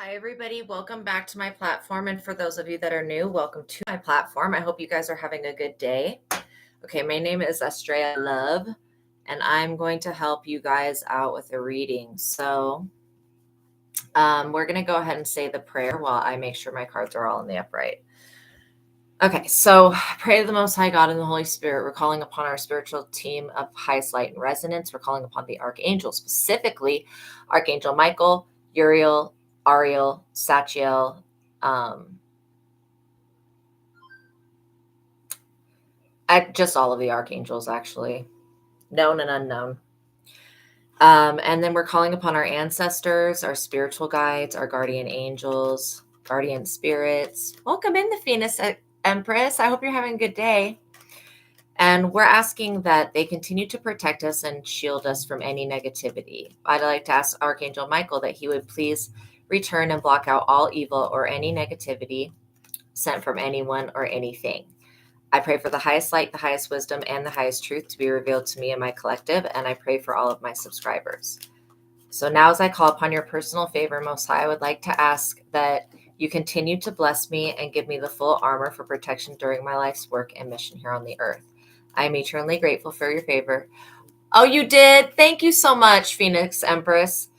Hi, everybody. Welcome back to my platform. And for those of you that are new, welcome to my platform. I hope you guys are having a good day. Okay, my name is Astraea Love, and I'm going to help you guys out with a reading. So we're going to go ahead and say the prayer while I make sure my cards are all in the upright. Okay, so pray to the Most High God and the Holy Spirit. We're calling upon our spiritual team of highest light and resonance. We're calling upon the archangels, specifically Archangel Michael, Uriel, Ariel, Sachiel, just all of the archangels, actually, known and unknown. And then we're calling upon our ancestors, our spiritual guides, our guardian angels, guardian spirits. Welcome in, the Venus Empress. I hope you're having a good day. And we're asking that they continue to protect us and shield us from any negativity. I'd like to ask Archangel Michael that he would please return and block out all evil or any negativity sent from anyone or anything. I pray for the highest light, the highest wisdom, and the highest truth to be revealed to me and my collective, and I pray for all of my subscribers. So now as I call upon your personal favor, Most High, I would like to ask that you continue to bless me and give me the full armor for protection during my life's work and mission here on the earth. I am eternally grateful for your favor. Oh, you did? Thank you so much, Phoenix Empress.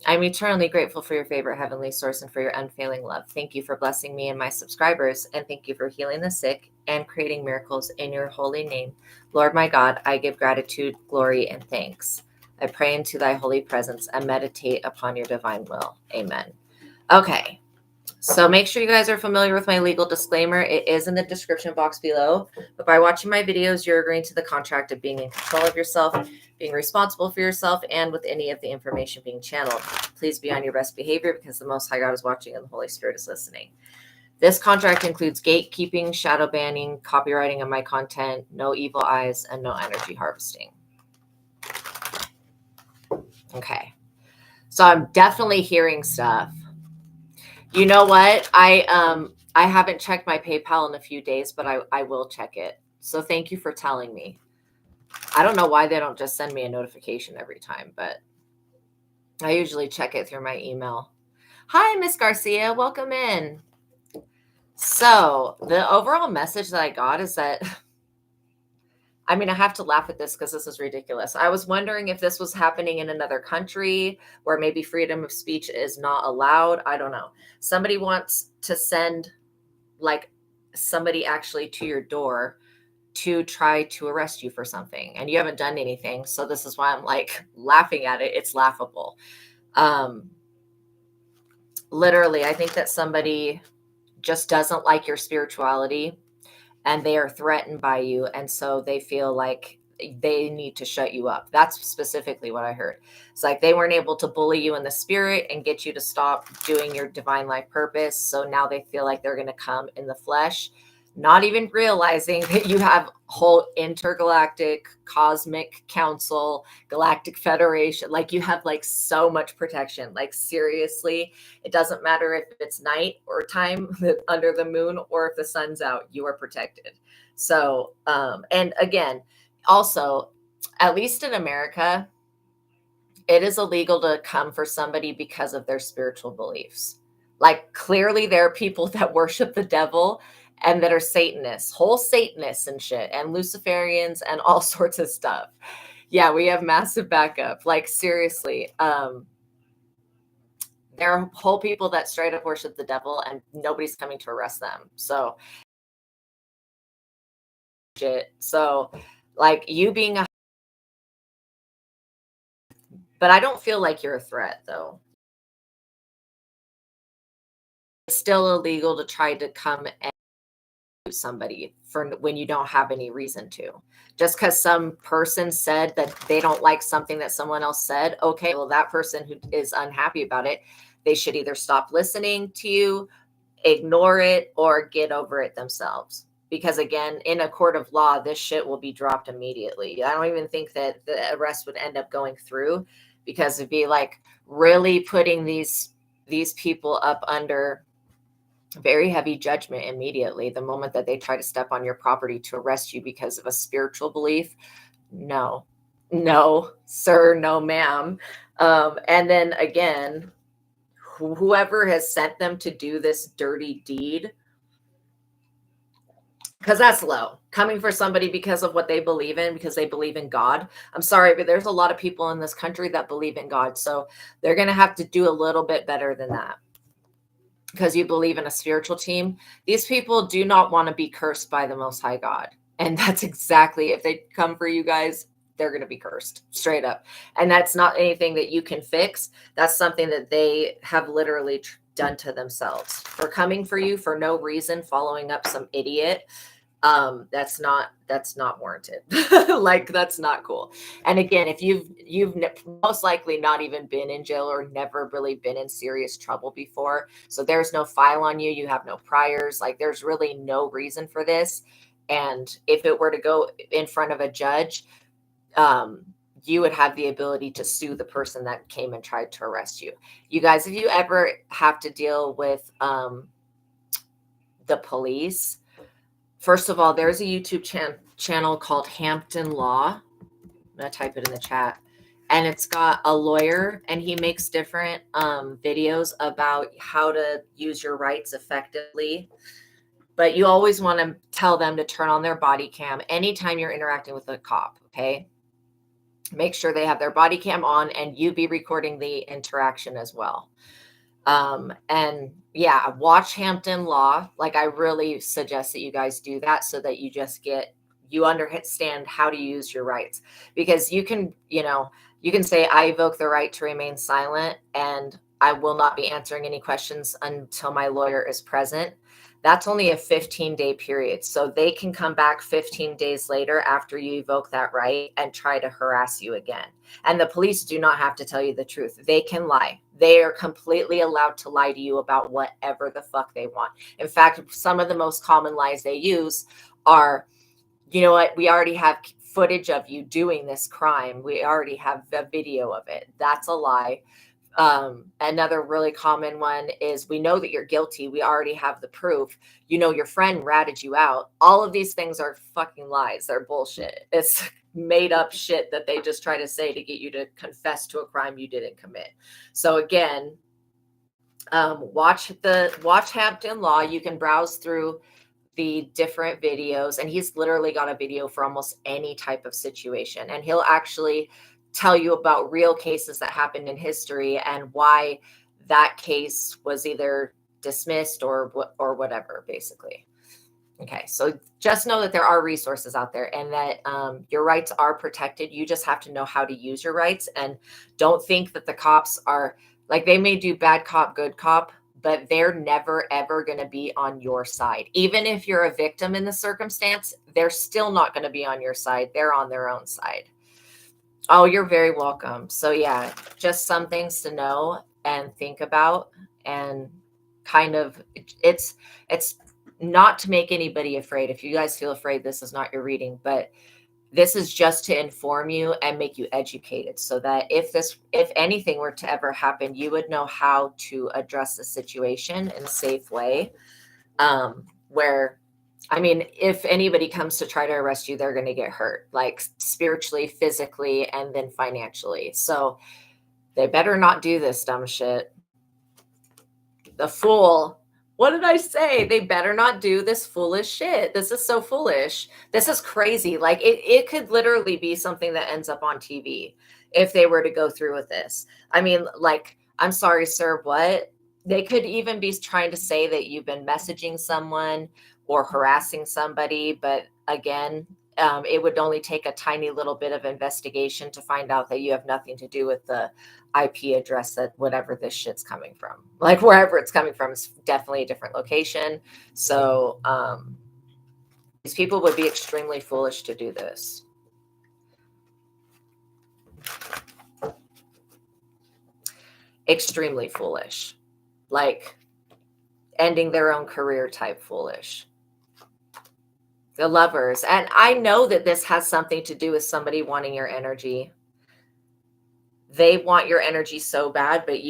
I'm eternally grateful for your favor, Heavenly Source, and for your unfailing love. Thank you for blessing me and my subscribers, and thank you for healing the sick and creating miracles in your holy name. Lord my God, I give gratitude, glory, and thanks. I pray into thy holy presence and meditate upon your divine will. Amen. Okay. So make sure you guys are familiar with my legal disclaimer. It is in the description box below. But by watching my videos, you're agreeing to the contract of being in control of yourself, being responsible for yourself, and with any of the information being channeled. Please be on your best behavior because the Most High God is watching and the Holy Spirit is listening. This contract includes gatekeeping, shadow banning, copywriting of my content, no evil eyes, and no energy harvesting. Okay. So I'm definitely hearing stuff. You know what? I haven't checked my PayPal in a few days, but I will check it. So thank you for telling me. I don't know why they don't just send me a notification every time, but I usually check it through my email. Hi, Miss Garcia. Welcome in. So the overall message that I got is that, I mean, I have to laugh at this because this is ridiculous. I was wondering if this was happening in another country where maybe freedom of speech is not allowed. I don't know. Somebody wants to send like somebody actually to your door to try to arrest you for something, and you haven't done anything. So this is why I'm like laughing at it. It's laughable. Literally, I think that somebody just doesn't like your spirituality and they are threatened by you. And so they feel like they need to shut you up. That's specifically what I heard. It's like they weren't able to bully you in the spirit and get you to stop doing your divine life purpose. So now they feel like they're going to come in the flesh, not even realizing that you have whole intergalactic cosmic council, galactic federation. Like you have like so much protection. Like seriously, it doesn't matter if it's night or time under the moon or if the sun's out, you are protected. So, and again, also, at least in America, it is illegal to come for somebody because of their spiritual beliefs. Like clearly there are people that worship the devil and that are Satanists, whole Satanists and shit, and Luciferians and all sorts of stuff. Yeah, we have massive backup. Like seriously, there are whole people that straight up worship the devil and nobody's coming to arrest them. So shit. So like you being a, but I don't feel like you're a threat though. It's still illegal to try to come and shoot somebody for when you don't have any reason to. Just because some person said that they don't like something that someone else said, okay, well, that person who is unhappy about it, they should either stop listening to you, ignore it, or get over it themselves. Because again, in a court of law, this shit will be dropped immediately. I don't even think that the arrest would end up going through because it'd be like really putting these people up under very heavy judgment immediately the moment that they try to step on your property to arrest you because of a spiritual belief. No, no, sir, no, ma'am. And then again, whoever has sent them to do this dirty deed, because that's low coming for somebody because of what they believe in, because they believe in God. I'm sorry, but there's a lot of people in this country that believe in God. So they're going to have to do a little bit better than that because you believe in a spiritual team. These people do not want to be cursed by the Most High God. And that's exactly, if they come for you guys, they're going to be cursed straight up. And that's not anything that you can fix. That's something that they have literally done to themselves. For coming for you for no reason, following up some idiot. That's not warranted. Like, that's not cool. And again, if you've most likely not even been in jail or never really been in serious trouble before, so there's no file on you, you have no priors, like there's really no reason for this. And if it were to go in front of a judge, you would have the ability to sue the person that came and tried to arrest you. You guys, if you ever have to deal with the police, first of all, there's a YouTube channel called Hampton Law. I'm going to type it in the chat. And it's got a lawyer, and he makes different videos about how to use your rights effectively. But you always want to tell them to turn on their body cam anytime you're interacting with a cop, okay? Make sure they have their body cam on, and you be recording the interaction as well. And yeah, watch Hampton Law. Like, I really suggest that you guys do that so that you understand how to use your rights, because you can say, I evoke the right to remain silent, and I will not be answering any questions until my lawyer is present. That's only a 15-day period. So they can come back 15 days later after you evoke that right and try to harass you again. And the police do not have to tell you the truth. They can lie. They are completely allowed to lie to you about whatever the fuck they want. In fact, some of the most common lies they use are, you know what, we already have footage of you doing this crime. We already have a video of it. That's a lie. Another really common one is, we know that you're guilty. We already have the proof. You know, your friend ratted you out. All of these things are fucking lies. They're bullshit. It's made up shit that they just try to say to get you to confess to a crime you didn't commit. So again, watch Hampton Law. You can browse through the different videos, and he's literally got a video for almost any type of situation, and he'll actually tell you about real cases that happened in history and why that case was either dismissed or whatever, basically. Okay, so just know that there are resources out there, and that your rights are protected. You just have to know how to use your rights, and don't think that the cops are, like, they may do bad cop, good cop, but they're never, ever going to be on your side. Even if you're a victim in the circumstance, they're still not going to be on your side. They're on their own side. Oh, you're very welcome. So yeah, just some things to know and think about, and kind of, it's not to make anybody afraid. If you guys feel afraid, this is not your reading, but this is just to inform you and make you educated, so that if anything were to ever happen, you would know how to address the situation in a safe way. Where, I mean, if anybody comes to try to arrest you, they're going to get hurt, like spiritually, physically, and then financially. So they better not do this dumb shit. The fool. What did I say? They better not do this foolish shit. This is so foolish. This is crazy. Like, it could literally be something that ends up on TV if they were to go through with this. I mean, like, I'm sorry, sir, what? They could even be trying to say that you've been messaging someone or harassing somebody. But again, it would only take a tiny little bit of investigation to find out that you have nothing to do with the IP address that whatever this shit's coming from. Like, wherever it's coming from is definitely a different location. So these people would be extremely foolish to do this. Extremely foolish. Like, ending their own career type foolish. The Lovers. And I know that this has something to do with somebody wanting your energy. They want your energy so bad, but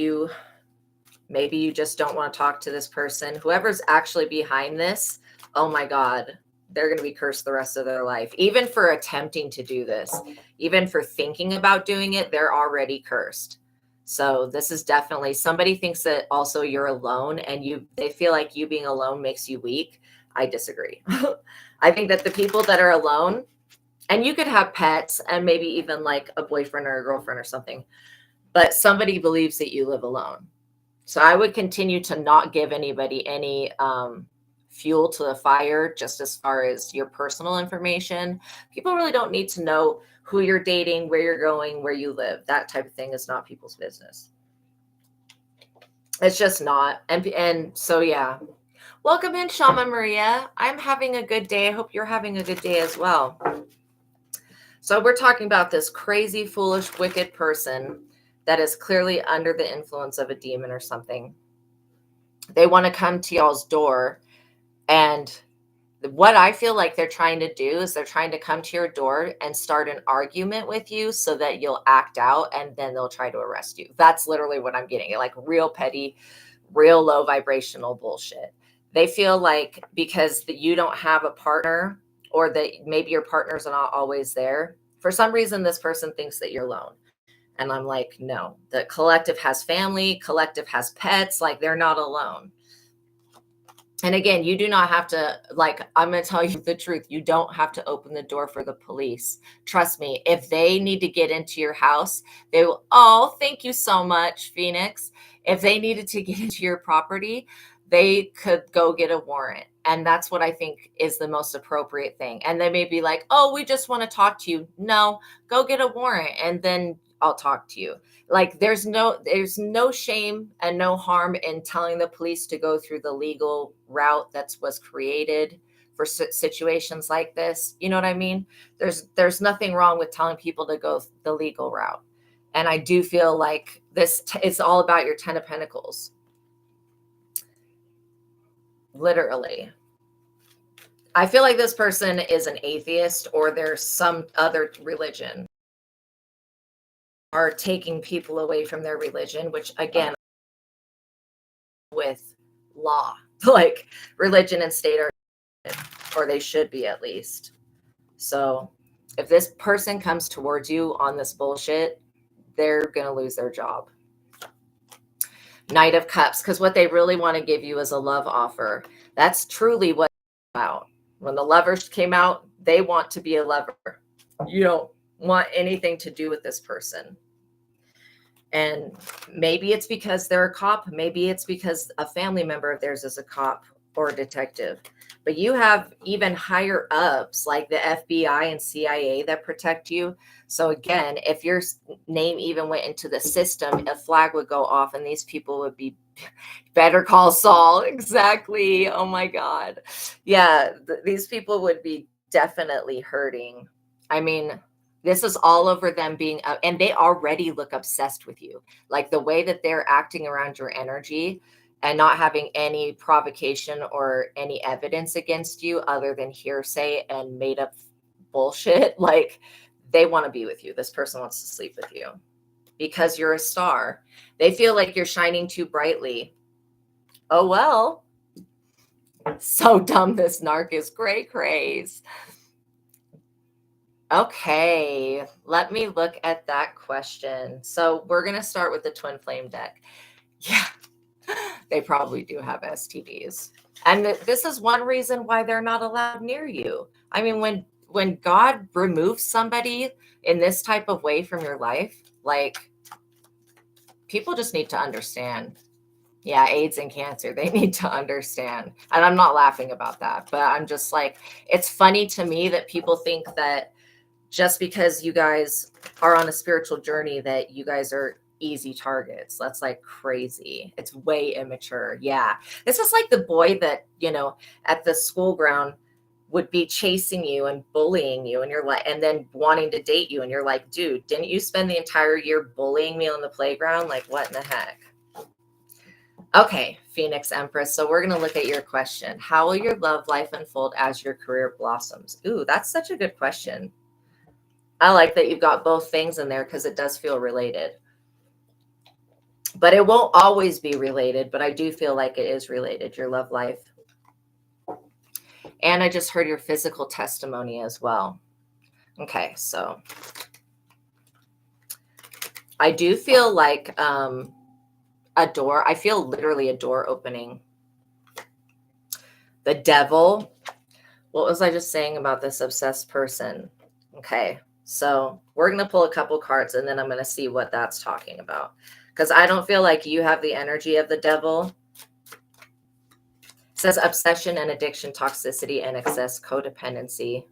maybe you just don't want to talk to this person. Whoever's actually behind this, oh my God, they're going to be cursed the rest of their life. Even for attempting to do this, even for thinking about doing it, they're already cursed. So this is definitely, somebody thinks that also you're alone and they feel like you being alone makes you weak. I disagree. I think that the people that are alone, and you could have pets and maybe even like a boyfriend or a girlfriend or something, but somebody believes that you live alone. So I would continue to not give anybody any fuel to the fire, just as far as your personal information. People really don't need to know who you're dating, where you're going, where you live. That type of thing is not people's business. It's just not. And so, yeah. Welcome in, Shama Maria. I'm having a good day. I hope you're having a good day as well. So we're talking about this crazy, foolish, wicked person that is clearly under the influence of a demon or something. They want to come to y'all's door, and what I feel like they're trying to do is they're trying to come to your door and start an argument with you so that you'll act out, and then they'll try to arrest you. That's literally what I'm getting. Like real petty, real low vibrational bullshit. They feel like because you don't have a partner, or that maybe your partners are not always there, for some reason this person thinks that you're alone. And I'm like, no, the collective has family, collective has pets, like they're not alone. And again, you do not have to, like, I'm going to tell you the truth. You don't have to open the door for the police. Trust me, if they need to get into your house, they will. Oh, thank you so much, Phoenix. If they needed to get into your property, they could go get a warrant. And that's what I think is the most appropriate thing. And they may be like, oh, we just want to talk to you. No, go get a warrant and then I'll talk to you. Like there's no shame and no harm in telling the police to go through the legal route that was created for situations like this. You know what I mean? There's nothing wrong with telling people to go the legal route. And I do feel like this it's all about your 10 of Pentacles. Literally. I feel like this person is an atheist, or there's some other religion, are taking people away from their religion, which again, with law, like religion and state are, or they should be at least. So if this person comes towards you on this bullshit, they're going to lose their job. Knight of Cups, because what they really want to give you is a love offer. That's truly what it's about. When the Lovers came out, they want to be a lover. You don't want anything to do with this person. And maybe it's because they're a cop. Maybe it's because a family member of theirs is a cop or a detective. But you have even higher ups like the FBI and CIA that protect you. So again, if your name even went into the system, a flag would go off and these people would be Better Call Saul. Exactly. Oh my God. Yeah, these people would be definitely hurting. I mean, this is all over them being, and they already look obsessed with you. Like the way that they're acting around your energy and not having any provocation or any evidence against you other than hearsay and made up bullshit. Like they want to be with you. This person wants to sleep with you because you're a star. They feel like you're shining too brightly. Oh, well, so dumb. This narc is cray craze. Okay, let me look at that question. So we're going to start with the twin flame deck. Yeah, they probably do have STDs. And this is one reason why they're not allowed near you. I mean, when God removes somebody in this type of way from your life, like people just need to understand. Yeah, AIDS and cancer, they need to understand. And I'm not laughing about that, but I'm just like, it's funny to me that people think that just because you guys are on a spiritual journey that you guys are easy targets. That's like crazy. It's way immature. Yeah. This is like the boy that, at the school ground would be chasing you and bullying you, and you're like, and then wanting to date you. And you're like, dude, didn't you spend the entire year bullying me on the playground? Like, what in the heck? Okay, Phoenix Empress. So we're going to look at your question. How will your love life unfold as your career blossoms? Ooh, that's such a good question. I like that you've got both things in there because it does feel related. But it won't always be related, but I do feel like it is related, your love life. And I just heard your physical testimony as well. Okay, so I do feel like a door. I feel literally a door opening. The devil. What was I just saying about this obsessed person? Okay, so we're going to pull a couple cards and then I'm going to see what that's talking about. Because I don't feel like you have the energy of the devil. It says obsession and addiction, toxicity and excess, codependency.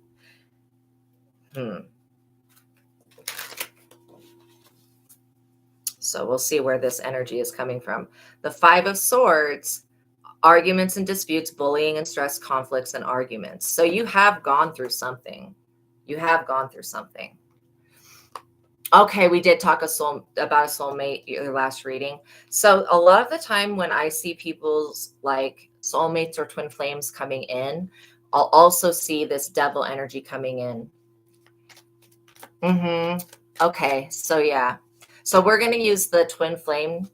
So we'll see where this energy is coming from. The Five of Swords, arguments and disputes, bullying and stress, conflicts and arguments. So you have gone through something. You have gone through something. Okay, we did talk about a soulmate your last reading. So a lot of the time when I see people's like soulmates or twin flames coming in, I'll also see this devil energy coming in. Okay, so yeah. So we're going to use the twin flame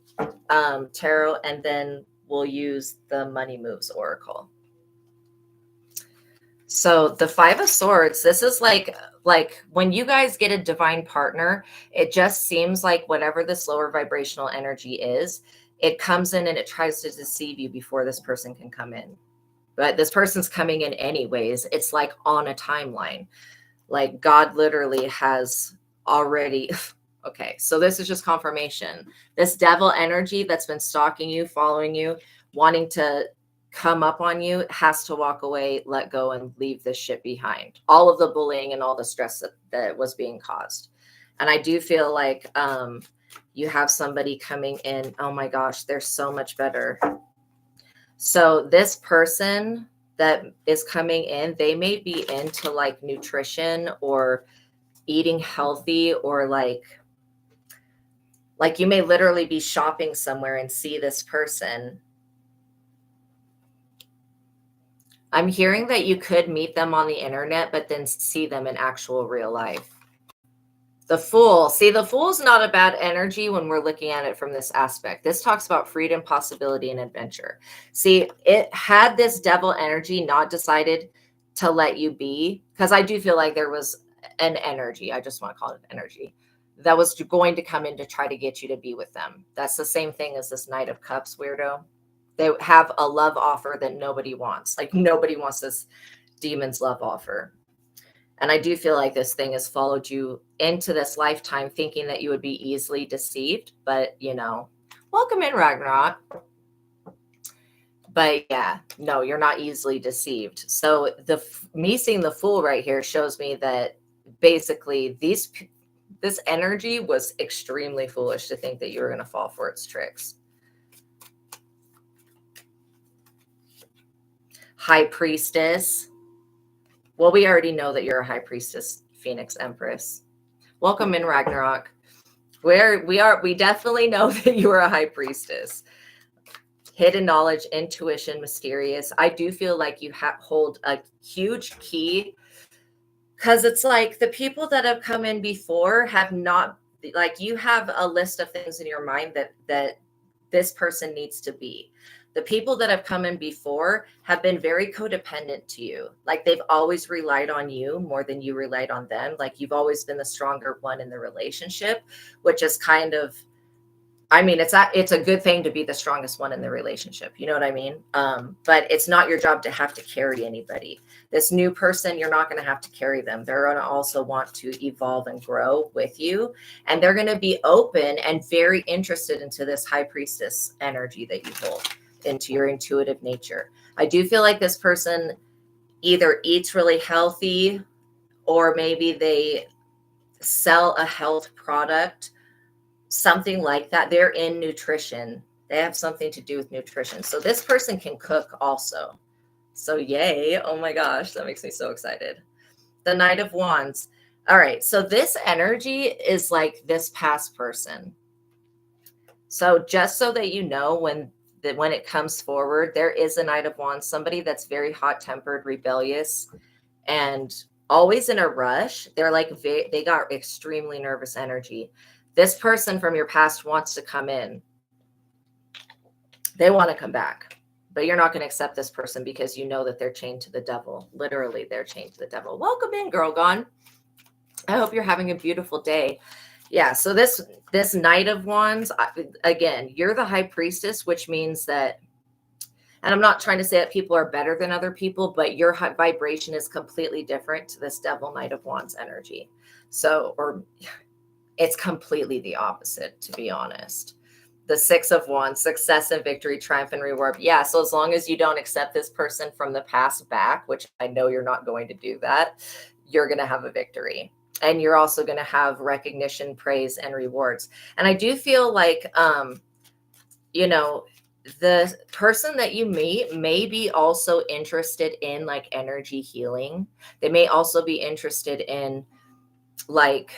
tarot, and then we'll use the money moves oracle. So the Five of Swords, this is like when you guys get a divine partner, it just seems like whatever this lower vibrational energy is, it comes in and it tries to deceive you before this person can come in. But this person's coming in anyways. It's like on a timeline. Like God literally has already... Okay, so this is just confirmation. This devil energy that's been stalking you, following you, wanting to come up on you has to walk away, let go, and leave this shit behind. All of the bullying and all the stress that was being caused. And I do feel like you have somebody coming in. Oh my gosh, they're so much better. So this person that is coming in, they may be into like nutrition or eating healthy, or like you may literally be shopping somewhere and see this person. I'm hearing that you could meet them on the internet, but then see them in actual real life. The Fool. See, the Fool is not a bad energy when we're looking at it from this aspect. This talks about freedom, possibility, and adventure. See, it had this devil energy not decided to let you be, because I do feel like there was an energy. I just want to call it energy that was going to come in to try to get you to be with them. That's the same thing as this Knight of Cups weirdo. They have a love offer that nobody wants. Like nobody wants this demon's love offer. And I do feel like this thing has followed you into this lifetime thinking that you would be easily deceived. But, you know, welcome in, Ragnarok. But yeah, no, you're not easily deceived. So me seeing the Fool right here shows me that basically this energy was extremely foolish to think that you were going to fall for its tricks. High Priestess. Well, we already know that you're a High Priestess, Phoenix Empress. Welcome in, Ragnarok. We definitely know that you are a High Priestess. Hidden knowledge, intuition, mysterious. I do feel like you hold a huge key, because it's like the people that have come in before have not, like, you have a list of things in your mind that this person needs to be. The people that have come in before have been very codependent to you. Like they've always relied on you more than you relied on them. Like you've always been the stronger one in the relationship, which is kind of, I mean, it's a good thing to be the strongest one in the relationship. You know what I mean? But it's not your job to have to carry anybody. This new person, you're not going to have to carry them. They're going to also want to evolve and grow with you. And they're going to be open and very interested into this High Priestess energy that you hold, into your intuitive nature. I do feel like this person either eats really healthy, or maybe they sell a health product, something like that. They're in nutrition. They have something to do with nutrition. So this person can cook also. So yay. Oh my gosh, that makes me so excited. The Knight of Wands. All right. So this energy is like this past person. So just so that you know, when it comes forward, there is a Knight of Wands, somebody that's very hot-tempered, rebellious, and always in a rush. They're like, they got extremely nervous energy. This person from your past wants to come in. They want to come back, but you're not going to accept this person because you know that they're chained to the devil. Literally, they're chained to the devil. Welcome in, Girl Gone. I hope you're having a beautiful day. Yeah, so this Knight of Wands, again, you're the High Priestess, which means that, and I'm not trying to say that people are better than other people, but your vibration is completely different to this Devil Knight of Wands energy. So, or it's completely the opposite, to be honest. The Six of Wands, success and victory, triumph and reward. Yeah, so as long as you don't accept this person from the past back, which I know you're not going to do that, you're going to have a victory. And you're also going to have recognition, praise, and rewards. And I do feel like, you know, the person that you meet may be also interested in like energy healing. They may also be interested in like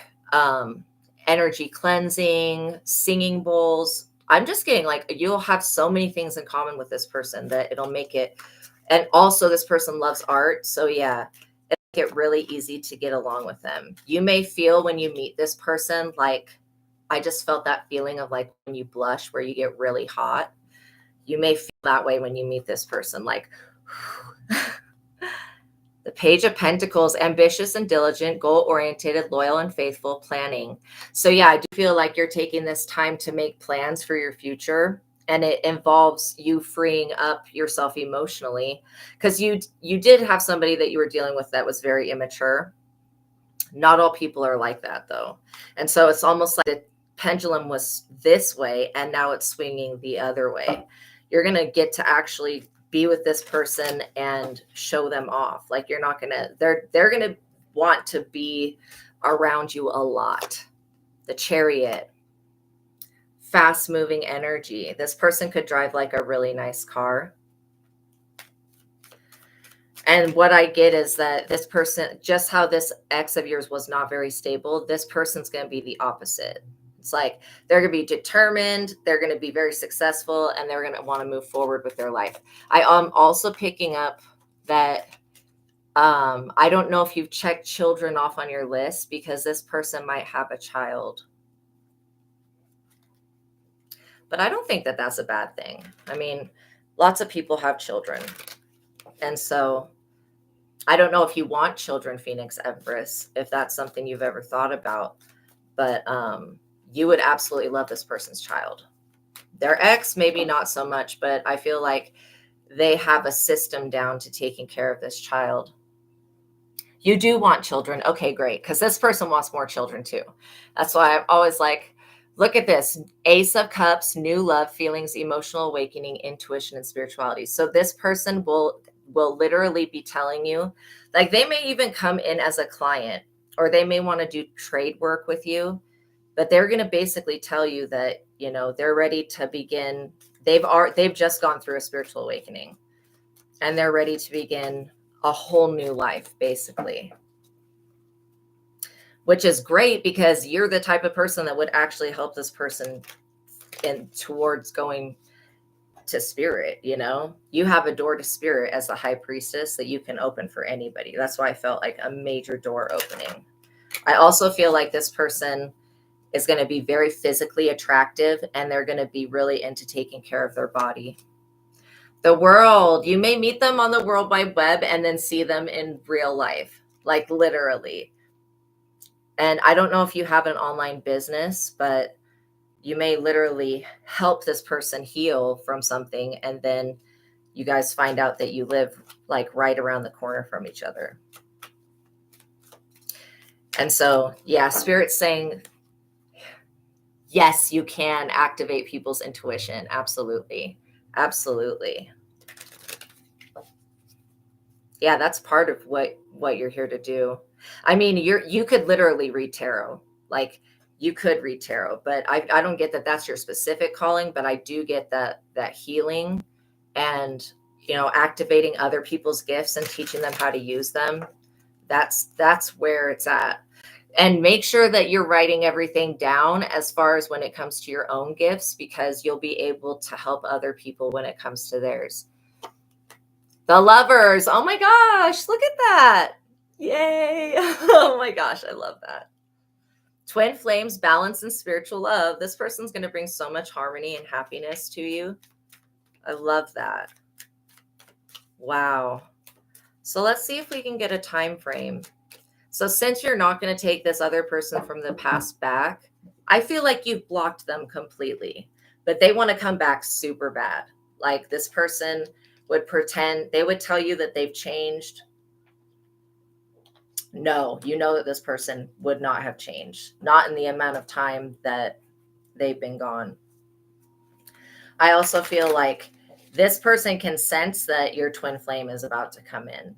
energy cleansing, singing bowls. I'm just getting like you'll have so many things in common with this person that it'll make it. And also, this person loves art. So, yeah, it'll make it really easy to get along with them. You may feel when you meet this person, like I just felt that feeling of like when you blush, where you get really hot. You may feel that way when you meet this person, like, the Page of Pentacles, ambitious and diligent, goal-oriented, loyal and faithful, planning. So yeah, I do feel like you're taking this time to make plans for your future, and it involves you freeing up yourself emotionally, because you did have somebody that you were dealing with that was very immature. Not all people are like that though. And so it's almost like the pendulum was this way and now it's swinging the other way. You're going to get to actually be with this person and show them off. Like you're not going to, they're going to want to be around you a lot. The Chariot, fast moving energy. This person could drive like a really nice car. And what I get is that this person, just how this ex of yours was not very stable, this person's going to be the opposite. It's like they're going to be determined, they're going to be very successful, and they're going to want to move forward with their life. I am also picking up that I don't know if you've checked children off on your list, because this person might have a child. But I don't think that that's a bad thing. I mean, lots of people have children. And so I don't know if you want children, Phoenix Empress, if that's something you've ever thought about, but you would absolutely love this person's child. Their ex, maybe not so much, but I feel like they have a system down to taking care of this child. You do want children. Okay, great. Because this person wants more children too. That's why I'm always like, look at this. Ace of Cups, new love, feelings, emotional awakening, intuition, and spirituality. So this person will literally be telling you, like they may even come in as a client, or they may want to do trade work with you, but they're going to basically tell you that, you know, they're ready to begin. They've just gone through a spiritual awakening, and they're ready to begin a whole new life, basically. Which is great, because you're the type of person that would actually help this person in towards going to spirit. You know, you have a door to spirit as the High Priestess that you can open for anybody. That's why I felt like a major door opening. I also feel like this person is going to be very physically attractive, and they're going to be really into taking care of their body. The World, you may meet them on the World Wide Web and then see them in real life, like literally. And I don't know if you have an online business, but you may literally help this person heal from something, and then you guys find out that you live like right around the corner from each other. And so, yeah, Spirit's saying, yes, you can activate people's intuition. Absolutely. Absolutely. Yeah, that's part of what you're here to do. I mean, you could literally read tarot. Like you could read tarot, but I don't get that that's your specific calling, but I do get that healing and, you know, activating other people's gifts and teaching them how to use them. That's where it's at. And make sure that you're writing everything down as far as when it comes to your own gifts, because you'll be able to help other people when it comes to theirs. The Lovers. Oh my gosh, look at that. Yay. Oh my gosh, I love that. Twin flames, balance, and spiritual love. This person's going to bring so much harmony and happiness to you. I love that. Wow. So let's see if we can get a time frame. So since you're not going to take this other person from the past back, I feel like you've blocked them completely, but they want to come back super bad. Like this person would pretend, they would tell you that they've changed. No, you know that this person would not have changed, not in the amount of time that they've been gone. I also feel like this person can sense that your twin flame is about to come in.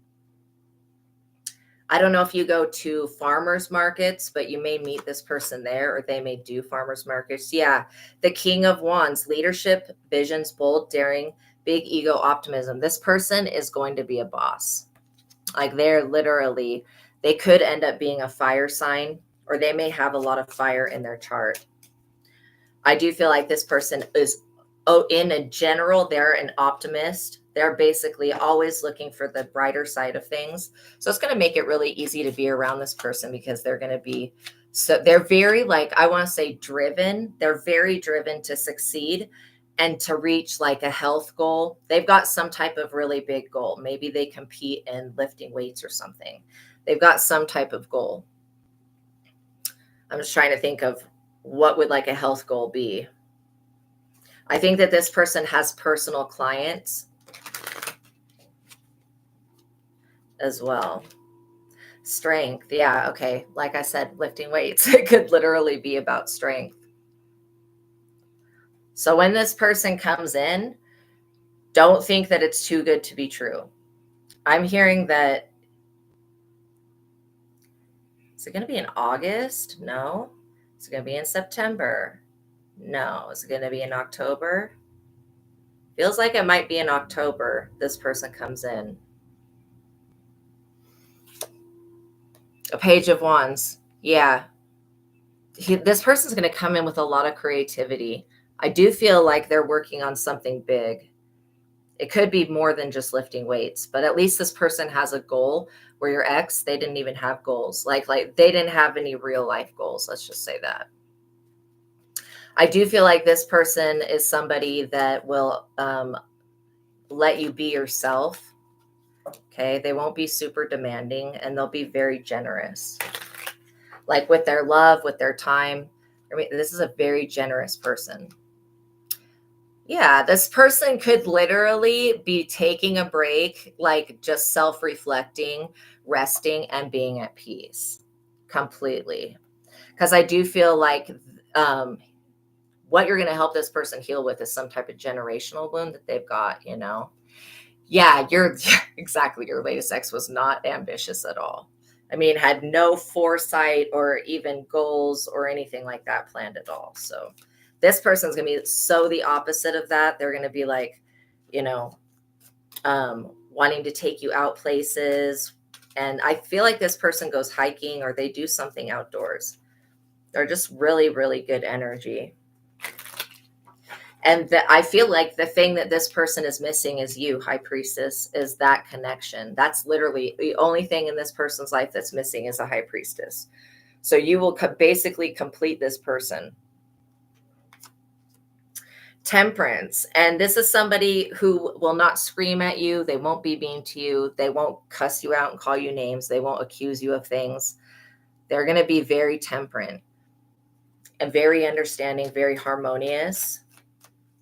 I don't know if you go to farmers markets, but you may meet this person there, or they may do farmers markets. Yeah. The King of Wands, leadership, visions, bold, daring, big ego, optimism. This person is going to be a boss. Like they're literally, they could end up being a fire sign, or they may have a lot of fire in their chart. I do feel like this person is, in a general, they're an optimist. They're basically always looking for the brighter side of things. So it's going to make it really easy to be around this person because they're going to be, so they're very, like, I want to say driven. They're very driven to succeed and to reach like a health goal. They've got some type of really big goal. Maybe they compete in lifting weights or something. They've got some type of goal. I'm just trying to think of what would like a health goal be. I think that this person has personal clients as well. Strength. Yeah. Okay. Like I said, lifting weights, it could literally be about strength. So when this person comes in, don't think that it's too good to be true. I'm hearing that. Is it going to be in August? No. Is it going to be in September? No. Is it going to be in October? Feels like it might be in October. This person comes in. A Page of Wands. Yeah. This person's going to come in with a lot of creativity. I do feel like they're working on something big. It could be more than just lifting weights, but at least this person has a goal, where your ex, they didn't even have goals. Like they didn't have any real life goals. Let's just say that. I do feel like this person is somebody that will let you be yourself. Okay. They won't be super demanding, and they'll be very generous. Like with their love, with their time. I mean, this is a very generous person. Yeah, this person could literally be taking a break, like just self-reflecting, resting, and being at peace completely. Because I do feel like what you're going to help this person heal with is some type of generational wound that they've got, you know? Yeah, exactly. Your latest ex was not ambitious at all. I mean, had no foresight or even goals or anything like that planned at all. So this person's going to be so the opposite of that. They're going to be like, you know, wanting to take you out places. And I feel like this person goes hiking, or they do something outdoors. They're just really, really good energy. And I feel like the thing that this person is missing is you, High Priestess, is that connection. That's literally the only thing in this person's life that's missing is a High Priestess. So you will basically complete this person. Temperance. And this is somebody who will not scream at you. They won't be mean to you. They won't cuss you out and call you names. They won't accuse you of things. They're going to be very temperate and very understanding, very harmonious.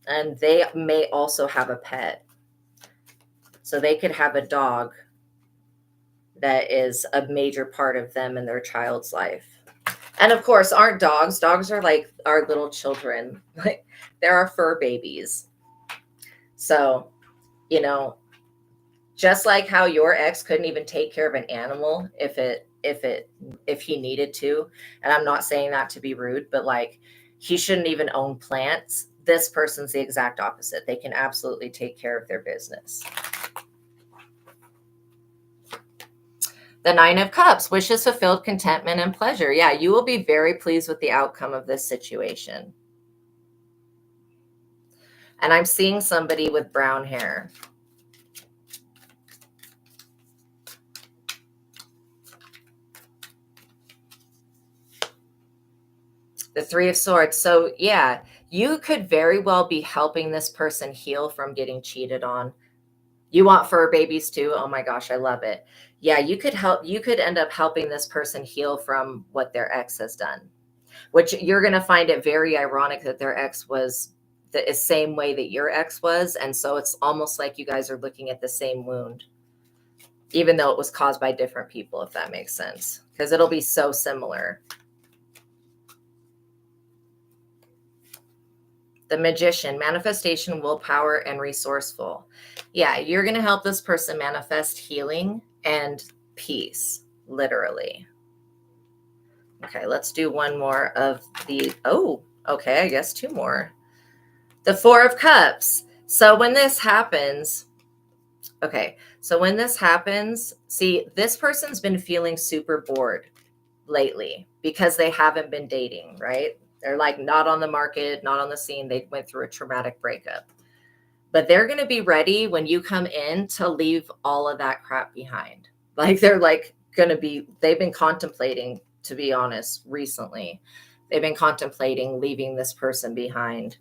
And they may also have a pet. So they could have a dog that is a major part of them and their child's life. And of course, aren't dogs are like our little children. Like they're our fur babies. So, you know, just like how your ex couldn't even take care of an animal if he needed to. And I'm not saying that to be rude, but like he shouldn't even own plants. This person's the exact opposite. They can absolutely take care of their business. The Nine of Cups, wishes fulfilled, contentment, and pleasure. Yeah, you will be very pleased with the outcome of this situation. And I'm seeing somebody with brown hair. The Three of Swords. So yeah, you could very well be helping this person heal from getting cheated on. You want fur babies too? Oh my gosh, I love it. Yeah, you could end up helping this person heal from what their ex has done, which you're going to find it very ironic that their ex was the same way that your ex was. And so it's almost like you guys are looking at the same wound, even though it was caused by different people, if that makes sense, because it'll be so similar. The Magician, manifestation, willpower, and resourceful. Yeah, you're going to help this person manifest healing and peace, literally. Okay, let's do one more of the, oh, okay, I guess two more. The Four of Cups. So when this happens, okay, so when this happens, see, this person's been feeling super bored lately because they haven't been dating, right? They're like not on the market, not on the scene. They went through a traumatic breakup. But they're going to be ready when you come in to leave all of that crap behind. Like they're like going to be, they've been contemplating, to be honest, recently. They've been contemplating leaving this person behind,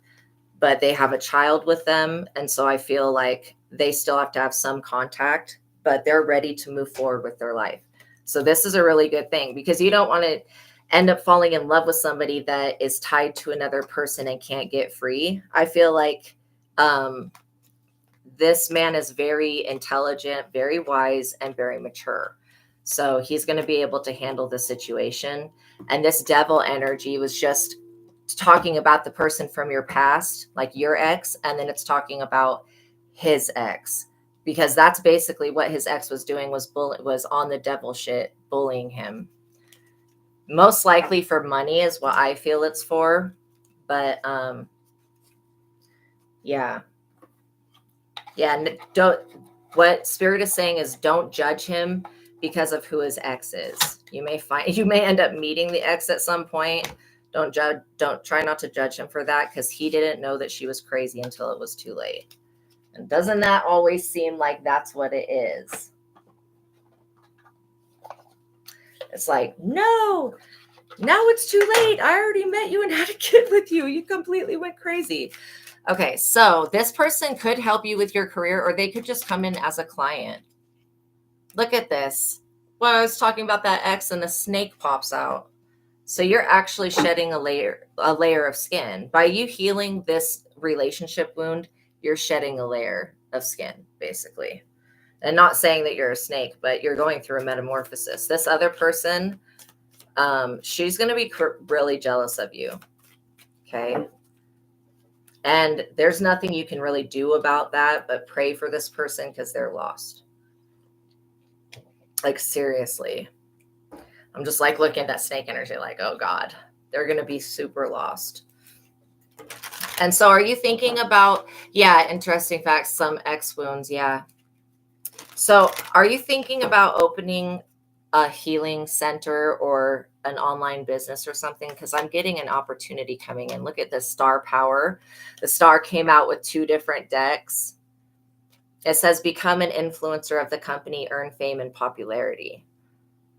but they have a child with them. And so I feel like they still have to have some contact, but they're ready to move forward with their life. So this is a really good thing, because you don't want to end up falling in love with somebody that is tied to another person and can't get free. I feel like this man is very intelligent, very wise, and very mature. So he's going to be able to handle the situation. And this devil energy was just talking about the person from your past, like your ex, and then it's talking about his ex, because that's basically what his ex was doing, was on the devil shit, bullying him. Most likely for money is what I feel it's for. But yeah. Don't, what Spirit is saying is don't judge him because of who his ex is. You may end up meeting the ex at some point. Don't try not to judge him for that, because he didn't know that she was crazy until it was too late. And doesn't that always seem like that's what it is? It's like, no, now it's too late. I already met you and had a kid with you. You completely went crazy. Okay, so this person could help you with your career, or they could just come in as a client. Look at this. When I was talking about that X and the snake pops out. So you're actually shedding a layer of skin. By you healing this relationship wound, you're shedding a layer of skin, basically. And not saying that you're a snake, but you're going through a metamorphosis. This other person, she's going to be really jealous of you. Okay. And there's nothing you can really do about that, but pray for this person, because they're lost. Like, seriously. I'm just like looking at that snake energy like, oh God, they're going to be super lost. And so are you thinking about, yeah, interesting facts, some ex wounds. Yeah. So are you thinking about opening a healing center or an online business or something? Because I'm getting an opportunity coming in. Look at the star power. The star came out with 2 different decks. It says become an influencer of the company, earn fame and popularity.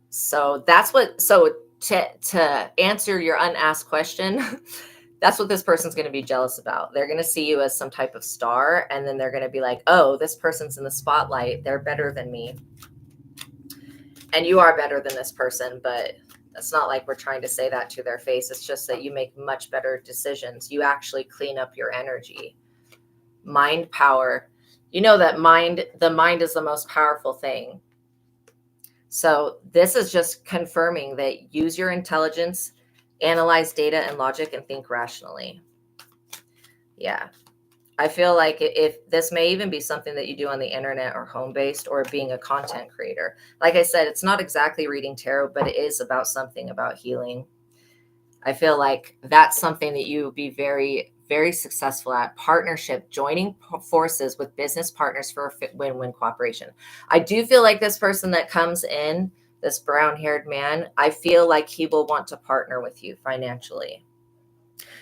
So that's what, so to answer your unasked question, that's what this person's going to be jealous about. They're going to see you as some type of star, and then they're going to be like, oh, this person's in the spotlight. They're better than me. And you are better than this person, but it's not like we're trying to say that to their face. It's just that you make much better decisions. You actually clean up your energy. Mind power. You know that the mind is the most powerful thing. So this is just confirming that use your intelligence, analyze data and logic, and think rationally. Yeah. I feel like if this may even be something that you do on the internet or home-based, or being a content creator. Like I said, it's not exactly reading tarot, but it is about something about healing. I feel like that's something that you would be very, very successful at. Partnership, joining forces with business partners for a win-win cooperation. I do feel like this person that comes in, this brown-haired man, I feel like he will want to partner with you financially.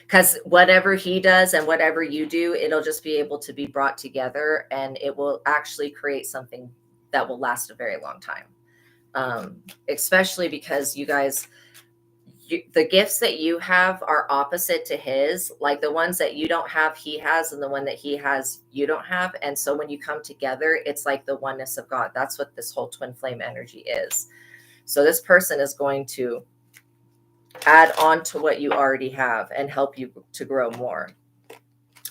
Because whatever he does and whatever you do, it'll just be able to be brought together, and it will actually create something that will last a very long time. Especially because you guys, the gifts that you have are opposite to his, like the ones that you don't have, he has, and the one that he has, you don't have. And so when you come together, it's like the oneness of God. That's what this whole twin flame energy is. So this person is going to add on to what you already have and help you to grow more.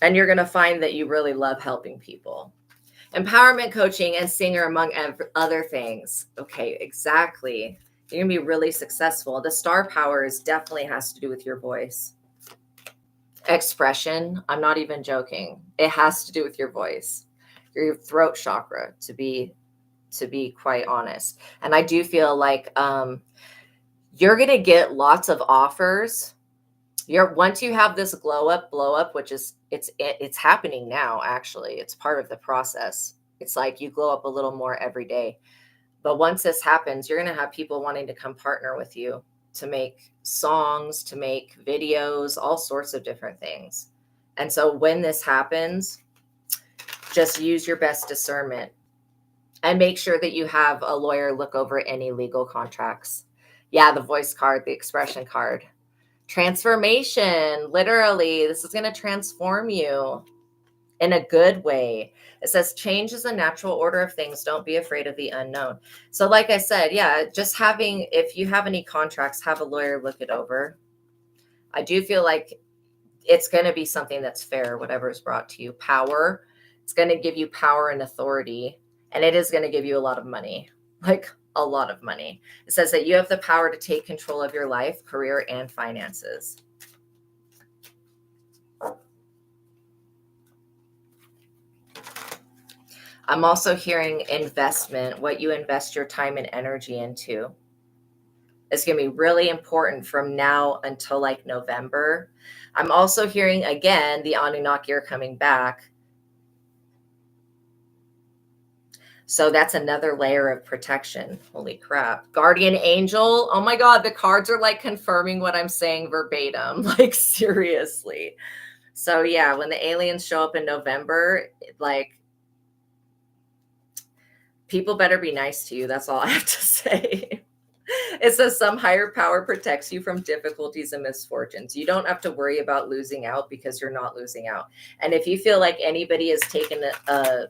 And you're going to find that you really love helping people. Empowerment coaching and singer, among other things. Okay, exactly. You're going to be really successful. The star power definitely has to do with your voice. Expression, I'm not even joking. It has to do with your voice, your throat chakra, to be quite honest. And I do feel like you're going to get lots of offers. Once you have this blow up, which is it's happening now. Actually, it's part of the process. It's like you glow up a little more every day. But once this happens, you're going to have people wanting to come partner with you to make songs, to make videos, all sorts of different things. And so when this happens, just use your best discernment and make sure that you have a lawyer look over any legal contracts. Yeah, the voice card, the expression card. Transformation, literally, this is going to transform you in a good way. It says change is a natural order of things. Don't be afraid of the unknown. So like I said, yeah, just if you have any contracts, have a lawyer look it over. I do feel like it's going to be something that's fair, whatever is brought to you. Power, it's going to give you power and authority, and it is going to give you a lot of money, like a lot of money. It says that you have the power to take control of your life, career, and finances. I'm also hearing investment, what you invest your time and energy into. It's going to be really important from now until like November. I'm also hearing, again, the Anunnaki are coming back. So that's another layer of protection. Holy crap. Guardian angel. Oh my God, the cards are like confirming what I'm saying verbatim. Like seriously. So yeah, when the aliens show up in November, like people better be nice to you. That's all I have to say. It says some higher power protects you from difficulties and misfortunes. You don't have to worry about losing out because you're not losing out. And if you feel like anybody has taken a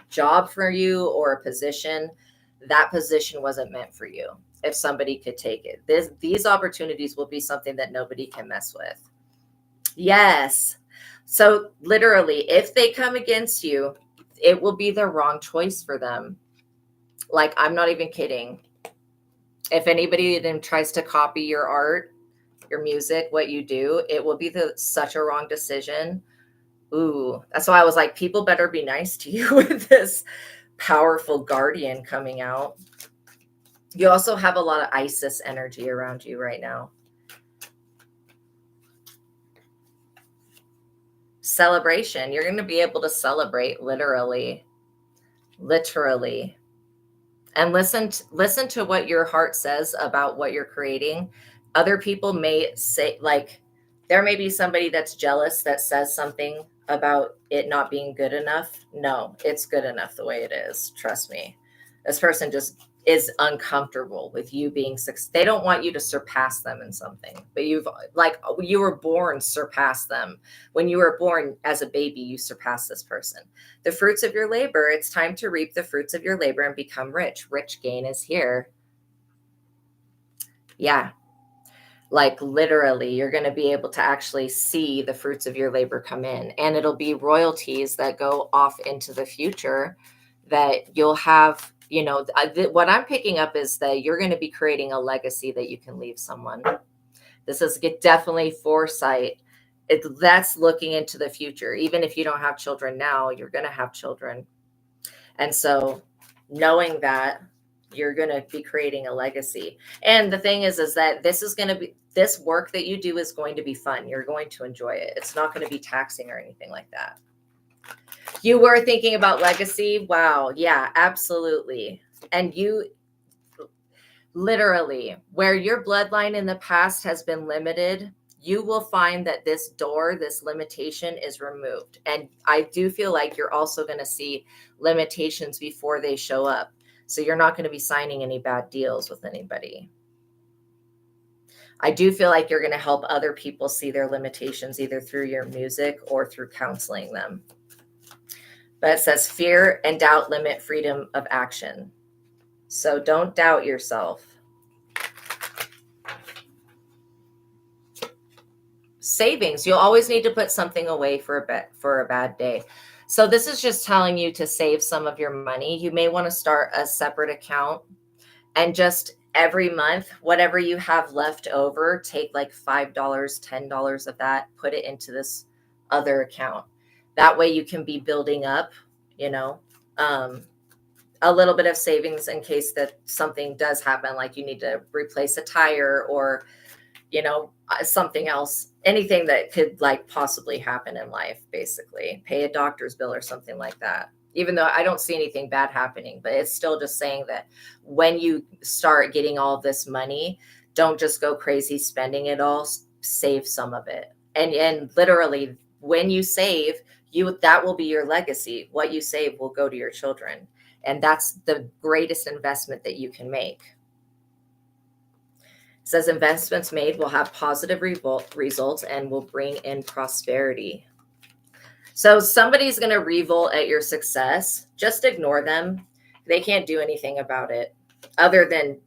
job for you or a position, that position wasn't meant for you. If somebody could take it, these opportunities will be something that nobody can mess with. Yes. So literally, if they come against you, it will be the wrong choice for them. Like, I'm not even kidding. If anybody then tries to copy your art, your music, what you do, it will be such a wrong decision. Ooh, that's why I was like, people better be nice to you with this powerful guardian coming out. You also have a lot of Isis energy around you right now. Celebration. You're going to be able to celebrate literally. And listen to what your heart says about what you're creating. Other people may say, like, there may be somebody that's jealous that says something about it not being good enough. No, it's good enough the way it is. Trust me. This person just is uncomfortable with you being they don't want you to surpass them in something, but you were born surpass them. When you were born as a baby, you surpass this person. The fruits of your labor, it's time to reap the fruits of your labor and become rich. Rich gain is here. Yeah. Like literally, you're going to be able to actually see the fruits of your labor come in, and it'll be royalties that go off into the future that you'll have. You know, what I'm picking up is that you're going to be creating a legacy that you can leave someone. This is definitely foresight. That's looking into the future. Even if you don't have children now, you're going to have children. And so knowing that, you're going to be creating a legacy. And the thing is that this work that you do is going to be fun. You're going to enjoy it. It's not going to be taxing or anything like that. You were thinking about legacy. Wow. Yeah, absolutely. And you literally, where your bloodline in the past has been limited, you will find that this limitation is removed. And I do feel like you're also going to see limitations before they show up. So you're not going to be signing any bad deals with anybody. I do feel like you're going to help other people see their limitations either through your music or through counseling them. But it says fear and doubt limit freedom of action. So don't doubt yourself. Savings. You'll always need to put something away for a bad day. So this is just telling you to save some of your money. You may want to start a separate account and just every month, whatever you have left over, take like $5, $10 of that, put it into this other account. That way you can be building up, you know, a little bit of savings in case that something does happen, like you need to replace a tire or, you know, something else, anything that could like possibly happen in life, basically pay a doctor's bill or something like that. Even though I don't see anything bad happening, but it's still just saying that when you start getting all this money, don't just go crazy spending it all, save some of it. And literally when you save, that will be your legacy. What you save will go to your children. And that's the greatest investment that you can make. It says investments made will have positive results and will bring in prosperity. So somebody's going to revolt at your success. Just ignore them. They can't do anything about it other than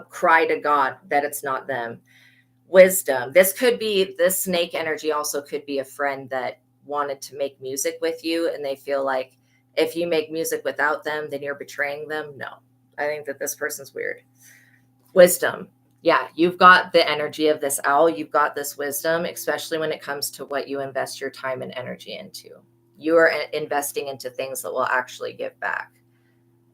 cry to God that it's not them. Wisdom. This snake energy also could be a friend that wanted to make music with you, and they feel like if you make music without them, then you're betraying them. No, I think that this person's weird. Wisdom. Yeah, you've got the energy of this owl. You've got this wisdom, especially when it comes to what you invest your time and energy into. You are investing into things that will actually give back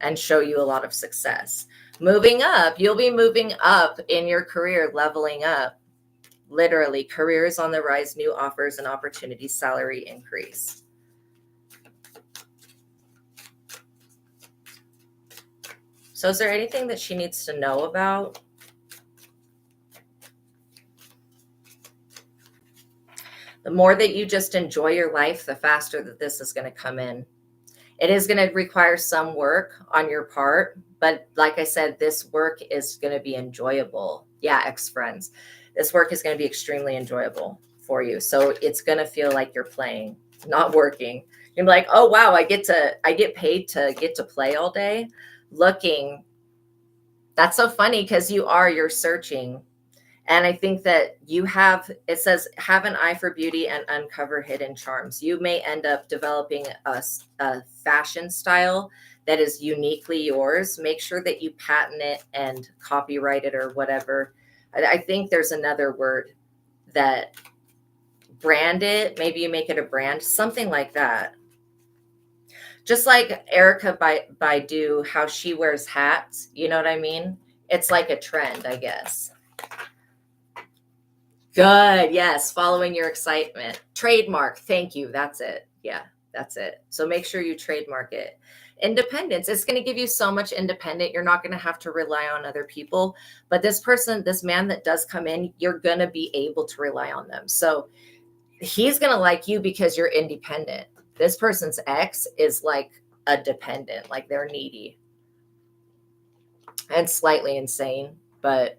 and show you a lot of success. Moving up, you'll be moving up in your career, leveling up. Literally, career is on the rise, new offers and opportunities, salary increase. So is there anything that she needs to know about? The more that you just enjoy your life, the faster that this is going to come in. It is going to require some work on your part, but like I said, this work is going to be enjoyable. Yeah, ex-friends. This work is going to be extremely enjoyable for you. So it's going to feel like you're playing, not working. You're like, oh, wow, I get paid to get to play all day. Looking. That's so funny because you're searching. And I think that it says, have an eye for beauty and uncover hidden charms. You may end up developing a fashion style that is uniquely yours. Make sure that you patent it and copyright it or whatever. I think there's another word that brand it. Maybe you make it a brand, something like that. Just like Erica Baidu, how she wears hats. You know what I mean? It's like a trend, I guess. Good. Yes. Following your excitement. Trademark. Thank you. That's it. Yeah, that's it. So make sure you trademark it. Independence. It's going to give you so much independent. You're not going to have to rely on other people. But this man that does come in, you're going to be able to rely on them. So he's going to like you because you're independent. This person's ex is like a dependent, like they're needy and slightly insane, but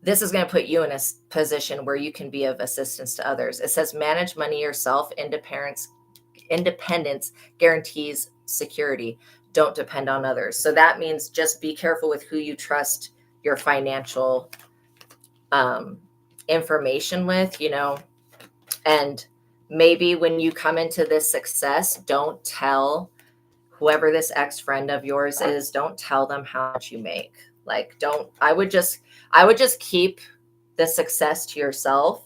this is going to put you in a position where you can be of assistance to others. It says manage money yourself. Independence guarantees security. Don't depend on others. So that means just be careful with who you trust your financial information with, and maybe when you come into this success, don't tell whoever this ex-friend of yours is, don't tell them how much you make. Like, I would just keep the success to yourself,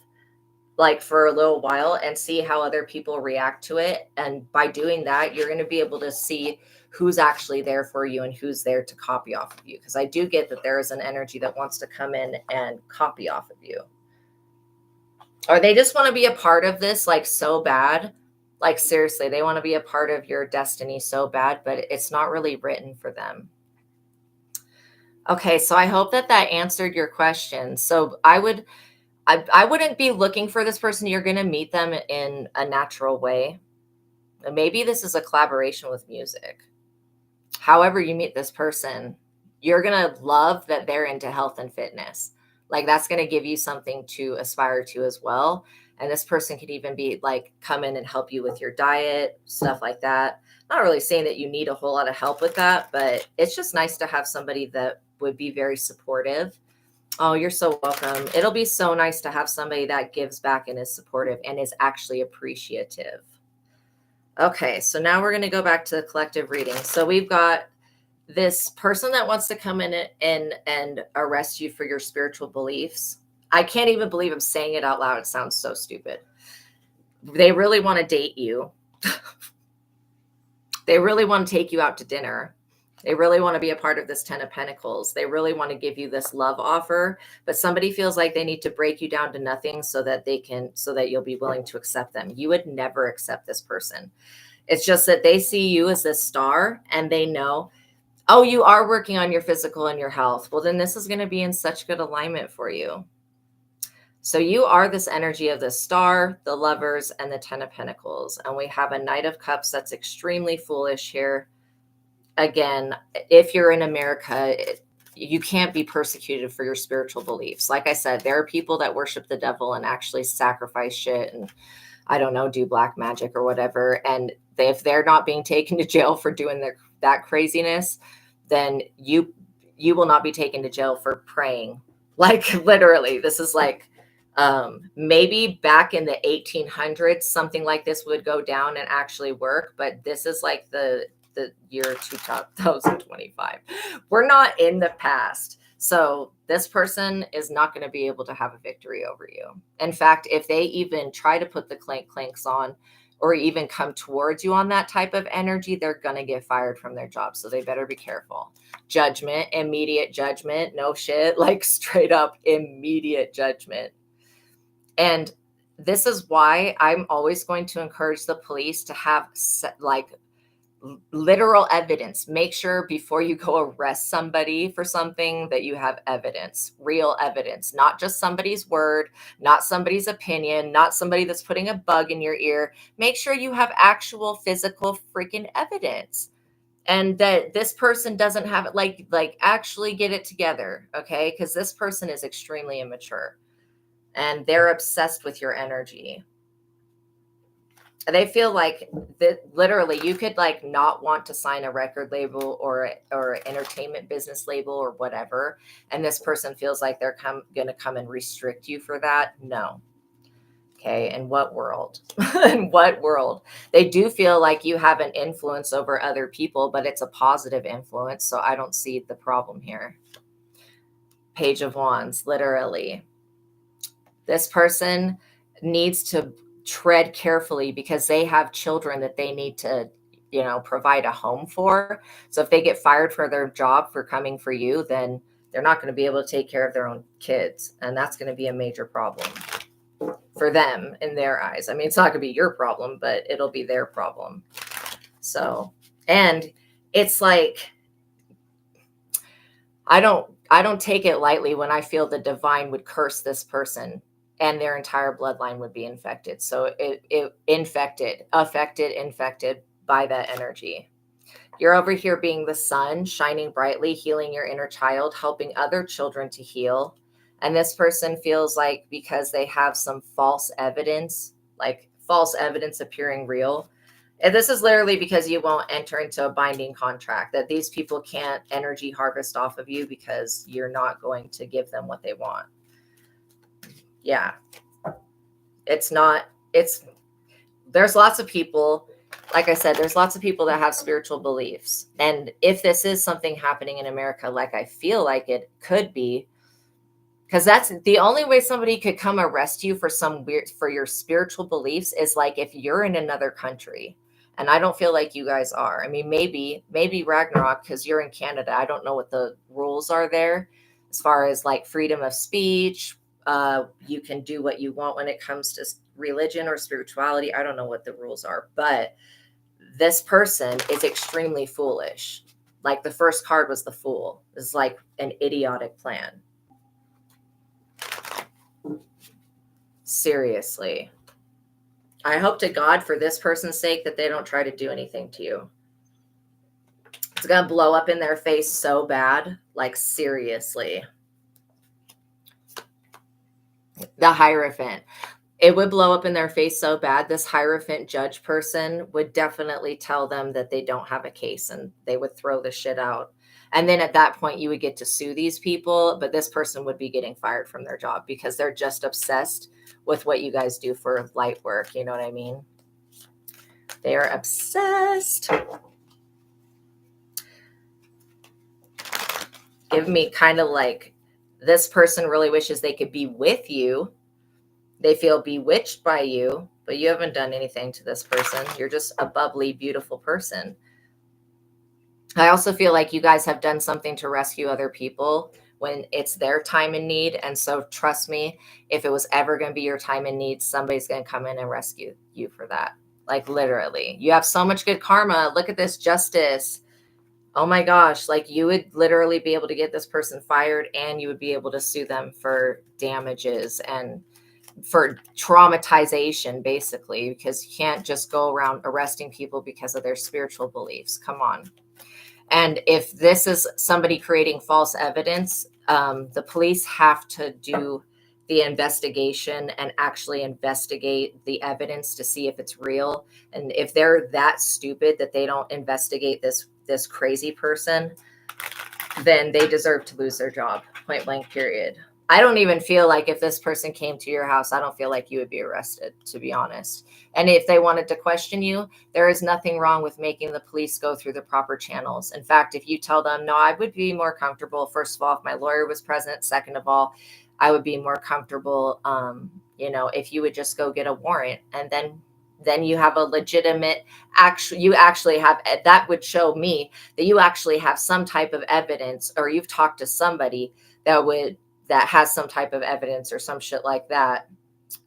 like for a little while, and see how other people react to it. And by doing that, you're going to be able to see who's actually there for you and who's there to copy off of you. Because I do get that there is an energy that wants to come in and copy off of you. Or they just want to be a part of this, like so bad. Like seriously, they want to be a part of your destiny so bad, but it's not really written for them. Okay, so I hope that answered your question. So I wouldn't be looking for this person. You're going to meet them in a natural way. Maybe this is a collaboration with music. However you meet this person, you're going to love that they're into health and fitness. Like that's going to give you something to aspire to as well. And this person could even be like, come in and help you with your diet, stuff like that. Not really saying that you need a whole lot of help with that, but it's just nice to have somebody that would be very supportive. Oh, you're so welcome. It'll be so nice to have somebody that gives back and is supportive and is actually appreciative. Okay, so now we're going to go back to the collective reading. So we've got this person that wants to come in and arrest you for your spiritual beliefs. I can't even believe I'm saying it out loud. It sounds so stupid. They really want to date you. They really want to take you out to dinner. They really want to be a part of this 10 of Pentacles. They really want to give you this love offer, but somebody feels like they need to break you down to nothing so that you'll be willing to accept them. You would never accept this person. It's just that they see you as this star and they know, oh, you are working on your physical and your health. Well, then this is going to be in such good alignment for you. So you are this energy of the star, the lovers, and the 10 of Pentacles. And we have a Knight of Cups that's extremely foolish here. Again, if you're in America, you can't be persecuted for your spiritual beliefs. Like I said, there are people that worship the devil and actually sacrifice shit and, I don't know, do black magic or whatever. And if they're not being taken to jail for doing that craziness, then you will not be taken to jail for praying. Like literally, this is like maybe back in the 1800s, something like this would go down and actually work. But this is like the year 2025. We're not in the past. So this person is not going to be able to have a victory over you. In fact, if they even try to put the clanks on or even come towards you on that type of energy, they're going to get fired from their job. So they better be careful. Judgment, immediate judgment, no shit, like straight up immediate judgment. And this is why I'm always going to encourage the police to have like literal evidence. Make sure before you go arrest somebody for something that you have evidence, real evidence, not just somebody's word, not somebody's opinion, not somebody that's putting a bug in your ear. Make sure you have actual physical freaking evidence and that this person doesn't have it. Like actually get it together. Okay. Because this person is extremely immature and they're obsessed with your energy. They feel like that literally you could like not want to sign a record label or entertainment business label or whatever. And this person feels like they're going to come and restrict you for that. No. Okay. In what world? In what world? They do feel like you have an influence over other people, but it's a positive influence. So I don't see the problem here. Page of Wands, literally. This person needs to tread carefully because they have children that they need to, provide a home for. So if they get fired for their job for coming for you, then they're not going to be able to take care of their own kids. And that's going to be a major problem for them in their eyes. I mean, it's not going to be your problem, but it'll be their problem. So, and it's like, I don't take it lightly when I feel the divine would curse this person and their entire bloodline would be infected. So it affected by that energy. You're over here being the sun, shining brightly, healing your inner child, helping other children to heal. And this person feels like because they have some false evidence, like false evidence appearing real. And this is literally because you won't enter into a binding contract, that these people can't energy harvest off of you because you're not going to give them what they want. Yeah. There's lots of people, like I said, there's lots of people that have spiritual beliefs. And if this is something happening in America, like I feel like it could be, because that's the only way somebody could come arrest you for your spiritual beliefs is like if you're in another country. And I don't feel like you guys are. I mean, maybe Ragnarok, because you're in Canada. I don't know what the rules are there as far as like freedom of speech. You can do what you want when it comes to religion or spirituality. I don't know what the rules are, but this person is extremely foolish. Like the first card was the Fool. It's like an idiotic plan. Seriously. I hope to God for this person's sake that they don't try to do anything to you. It's going to blow up in their face so bad. Like seriously. The Hierophant. It would blow up in their face so bad. This Hierophant judge person would definitely tell them that they don't have a case and they would throw the shit out. And then at that point, you would get to sue these people, but this person would be getting fired from their job because they're just obsessed with what you guys do for light work. You know what I mean? They are obsessed. Give me kind of like, this person really wishes they could be with you. They feel bewitched by you, but you haven't done anything to this person. You're just a bubbly, beautiful person. I also feel like you guys have done something to rescue other people when it's their time in need. And so trust me, if it was ever going to be your time in need, somebody's going to come in and rescue you for that. Like literally, you have so much good karma. Look at this justice. Oh my gosh, like you would literally be able to get this person fired and you would be able to sue them for damages and for traumatization, basically, because you can't just go around arresting people because of their spiritual beliefs. Come on. And if this is somebody creating false evidence, the police have to do the investigation and actually investigate the evidence to see if it's real. And if they're that stupid that they don't investigate this crazy person, then they deserve to lose their job, point blank, period. I don't even feel like if this person came to your house, I don't feel like you would be arrested, to be honest. And if they wanted to question you, there is nothing wrong with making the police go through the proper channels. In fact, if you tell them, no, I would be more comfortable, first of all, if my lawyer was present. Second of all, I would be more comfortable, if you would just go get a warrant, and then you have a legitimate, you actually have, that would show me that you actually have some type of evidence, or you've talked to somebody that has some type of evidence or some shit like that,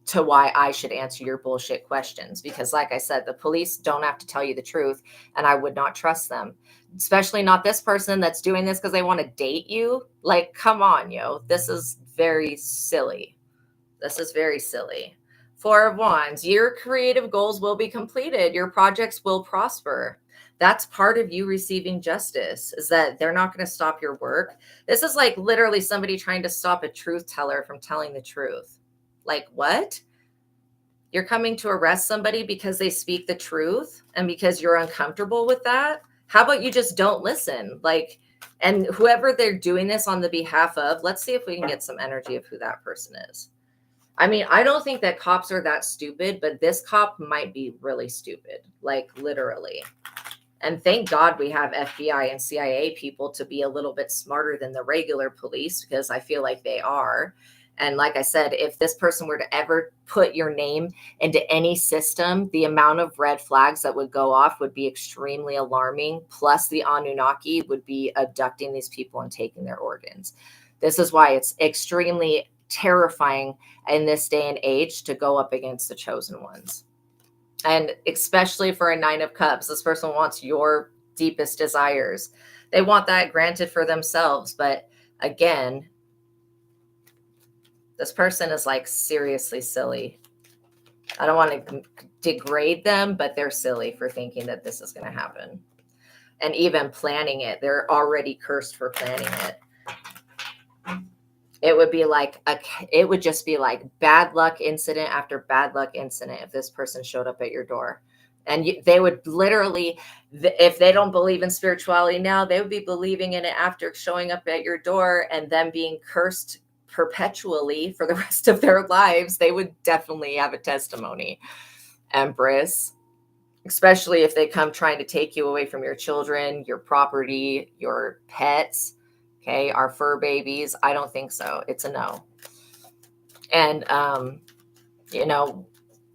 to why I should answer your bullshit questions. Because like I said, the police don't have to tell you the truth, and I would not trust them, especially not this person that's doing this because they want to date you. Like, come on, this is very silly. This is very silly. Four of Wands, your creative goals will be completed. Your projects will prosper. That's part of you receiving justice, is that they're not going to stop your work. This is like literally somebody trying to stop a truth teller from telling the truth. Like, what? You're coming to arrest somebody because they speak the truth and because you're uncomfortable with that? How about you just don't listen? Like, and whoever they're doing this on the behalf of, let's see if we can get some energy of who that person is. I mean, I don't think that cops are that stupid, but this cop might be really stupid, like literally. And thank God we have FBI and CIA people to be a little bit smarter than the regular police, because I feel like they are. And like I said, if this person were to ever put your name into any system, the amount of red flags that would go off would be extremely alarming. Plus, the Anunnaki would be abducting these people and taking their organs. This is why it's extremely terrifying in this day and age to go up against the chosen ones. And especially for a Nine of Cups, this person wants your deepest desires. They want that granted for themselves. But again, this person is like seriously silly. I don't want to degrade them, but they're silly for thinking that this is going to happen. And even planning it, they're already cursed for planning it. It would just be like bad luck incident after bad luck incident if this person showed up at your door. And they would literally, if they don't believe in spirituality now, they would be believing in it after showing up at your door and them being cursed perpetually for the rest of their lives. They would definitely have a testimony. Empress, especially if they come trying to take you away from your children, your property, your pets. Okay, our fur babies. I don't think so. It's a no. And,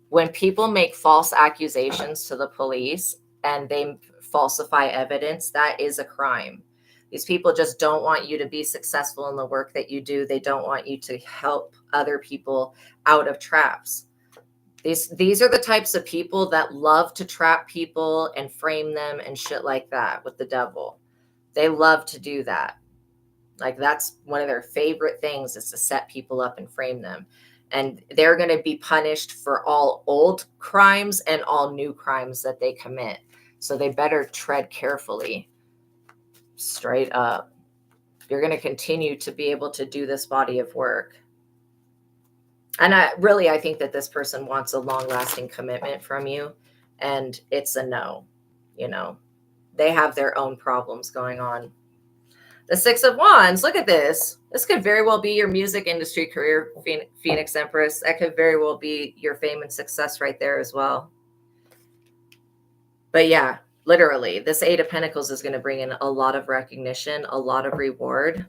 when people make false accusations to the police and they falsify evidence, that is a crime. These people just don't want you to be successful in the work that you do. They don't want you to help other people out of traps. These are the types of people that love to trap people and frame them and shit like that with the devil. They love to do that. Like, that's one of their favorite things, is to set people up and frame them. And they're going to be punished for all old crimes and all new crimes that they commit. So they better tread carefully. Straight up. You're going to continue to be able to do this body of work. And I think that this person wants a long-lasting commitment from you, and it's a no. You know, they have their own problems going on. The Six of Wands, look at this. This could very well be your music industry career, Phoenix Empress. That could very well be your fame and success right there as well. But yeah, literally, this Eight of Pentacles is going to bring in a lot of recognition, a lot of reward.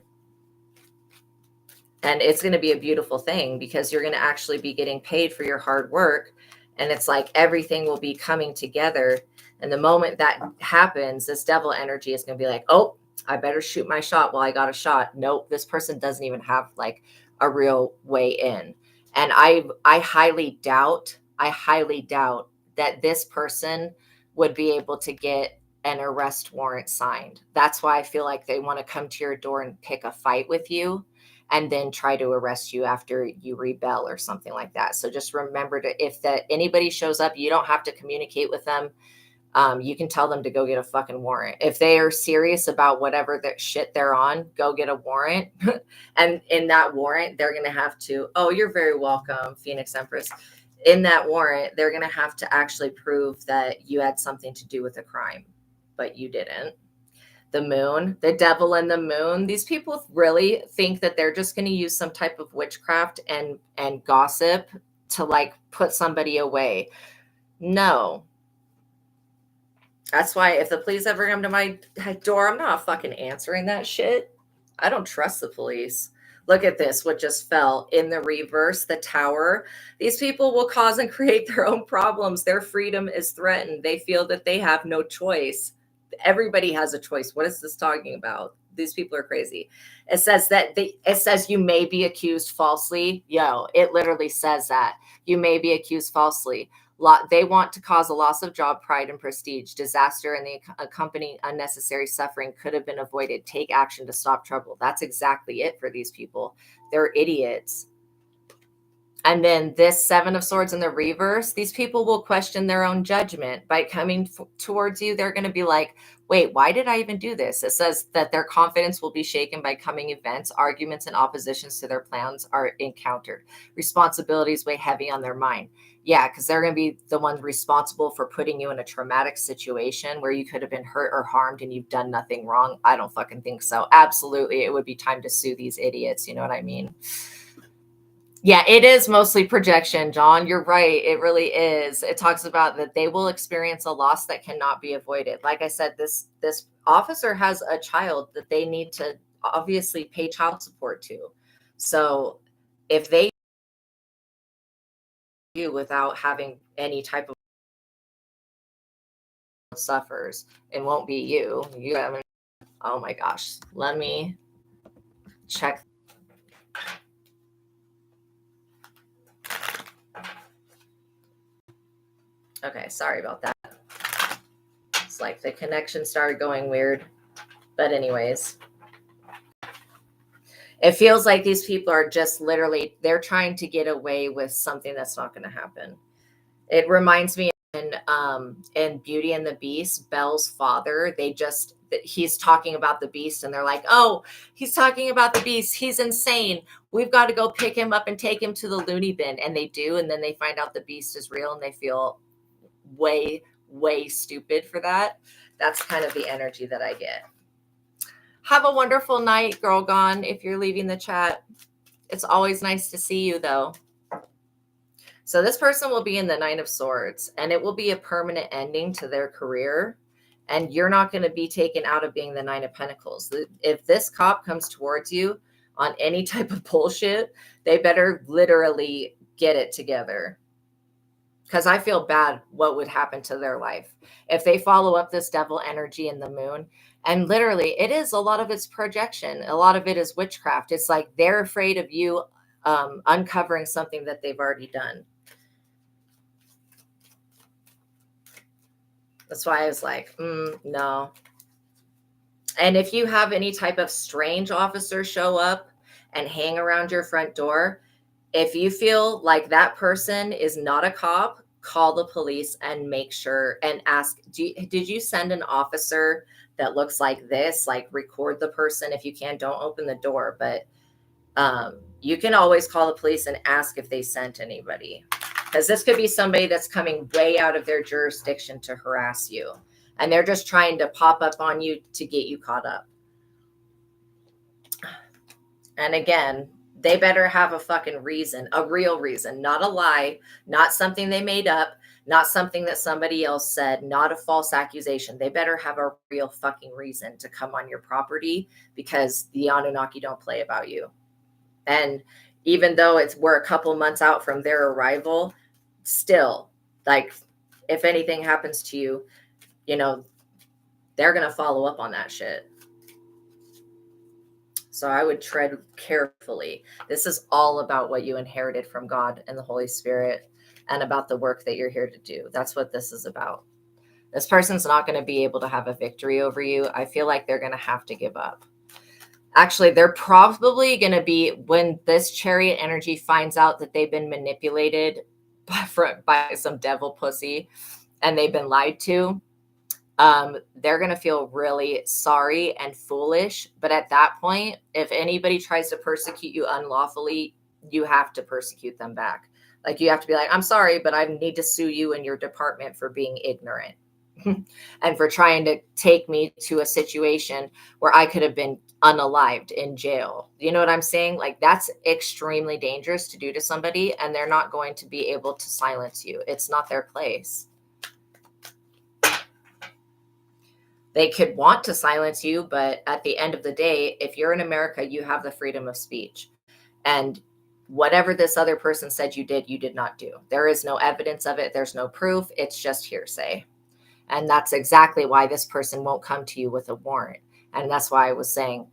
And it's going to be a beautiful thing because you're going to actually be getting paid for your hard work. And it's like everything will be coming together. And the moment that happens, this devil energy is going to be like, oh, I better shoot my shot while I got a shot. Nope, this person doesn't even have like a real way in. And I highly doubt that this person would be able to get an arrest warrant signed. That's why I feel like they want to come to your door and pick a fight with you and then try to arrest you after you rebel or something like that. So just remember to, if anybody shows up, you don't have to communicate with them. You can tell them to go get a fucking warrant. If they are serious about whatever that shit they're on, go get a warrant. And in that warrant, they're going to have to, oh, you're very welcome, Phoenix Empress. In that warrant, they're going to have to actually prove that you had something to do with a crime, but you didn't. The moon, the devil and the moon. These people really think that they're just going to use some type of witchcraft and gossip to like put somebody away. No. That's why if the police ever come to my door, I'm not fucking answering that shit. I don't trust the police. Look at this, what just fell in the reverse, the tower. These people will cause and create their own problems. Their freedom is threatened. They feel that they have no choice. Everybody has a choice. What is this talking about? These people are crazy. It says that it says you may be accused falsely. Yo, it literally says that you may be accused falsely. They want to cause a loss of job, pride, and prestige. Disaster and the accompanying unnecessary suffering could have been avoided. Take action to stop trouble. That's exactly it for these people. They're idiots. And then this Seven of Swords in the reverse, these people will question their own judgment. By coming towards you, they're going to be like, wait, why did I even do this? It says that their confidence will be shaken by coming events. Arguments and oppositions to their plans are encountered. Responsibilities weigh heavy on their mind. Yeah, because they're going to be the ones responsible for putting you in a traumatic situation where you could have been hurt or harmed and you've done nothing wrong. I don't fucking think so. Absolutely, it would be time to sue these idiots. You know what I mean? Yeah, it is mostly projection, John. You're right. It really is. It talks about that they will experience a loss that cannot be avoided. Like I said, this officer has a child that they need to obviously pay child support to. So if they do without having any type of suffers, it won't be you. You haven't. Oh my gosh. Let me check. Okay, sorry about that. It's like the connection started going weird. But anyways, it feels like these people are just literally, they're trying to get away with something that's not going to happen. It reminds me in Beauty and the Beast, Belle's father, he's talking about the beast and they're like, oh, he's talking about the beast. He's insane. We've got to go pick him up and take him to the loony bin. And they do. And then they find out the beast is real and they feel way, way stupid for that. That's kind of the energy that I get. Have a wonderful night, Girl Gone, if you're leaving the chat. It's always nice to see you, though. So this person will be in the Nine of Swords, and it will be a permanent ending to their career, and you're not going to be taken out of being the Nine of Pentacles. If this cop comes towards you on any type of bullshit, they better literally get it together. Because I feel bad what would happen to their life if they follow up this devil energy in the moon. And literally, it is a lot of it's projection. A lot of it is witchcraft. It's like they're afraid of you uncovering something that they've already done. That's why I was like, no. And if you have any type of strange officer show up and hang around your front door, if you feel like that person is not a cop, call the police and make sure and ask, did you send an officer that looks like this? Like record the person. If you can, don't open the door, but you can always call the police and ask if they sent anybody, because this could be somebody that's coming way out of their jurisdiction to harass you, and they're just trying to pop up on you to get you caught up. And again, they better have a fucking reason, a real reason, not a lie, not something they made up, not something that somebody else said, not a false accusation. They better have a real fucking reason to come on your property, because the Anunnaki don't play about you. And even though we're a couple months out from their arrival, still, like, if anything happens to you, you know, they're going to follow up on that shit. So I would tread carefully. This is all about what you inherited from God and the Holy Spirit, and about the work that you're here to do. That's what this is about. This person's not going to be able to have a victory over you. I feel like they're going to have to give up. Actually, they're probably going to be, when this chariot energy finds out that they've been manipulated by some devil pussy and they've been lied to, they're going to feel really sorry and foolish. But at that point, if anybody tries to persecute you unlawfully, you have to persecute them back. Like, you have to be like, I'm sorry, but I need to sue you and your department for being ignorant and for trying to take me to a situation where I could have been unalived in jail. You know what I'm saying? Like, that's extremely dangerous to do to somebody, and they're not going to be able to silence you. It's not their place. They could want to silence you, but at the end of the day, if you're in America, you have the freedom of speech. And whatever this other person said you did not do. There is no evidence of it. There's no proof. It's just hearsay. And that's exactly why this person won't come to you with a warrant. And that's why I was saying,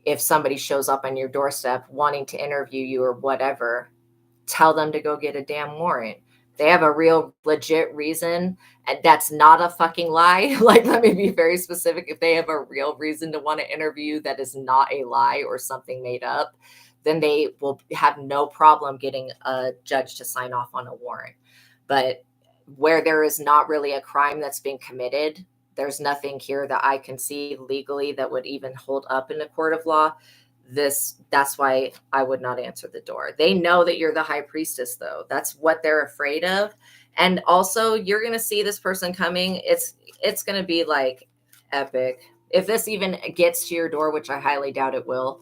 if somebody shows up on your doorstep wanting to interview you or whatever, tell them to go get a damn warrant. They have a real legit reason, and that's not a fucking lie. Like, let me be very specific. If they have a real reason to want to interview you that is not a lie or something made up, then they will have no problem getting a judge to sign off on a warrant. But where there is not really a crime that's being committed, there's nothing here that I can see legally that would even hold up in a court of law. That's why I would not answer the door. They know that you're the high priestess, though. That's what they're afraid of. And also, you're going to see this person coming. It's going to be like epic. If this even gets to your door, which I highly doubt it will,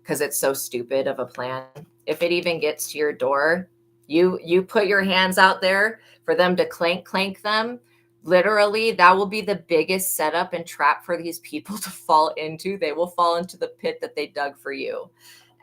because it's so stupid of a plan. If it even gets to your door, you put your hands out there for them to clank them. Literally, that will be the biggest setup and trap for these people to fall into. They will fall into the pit that they dug for you.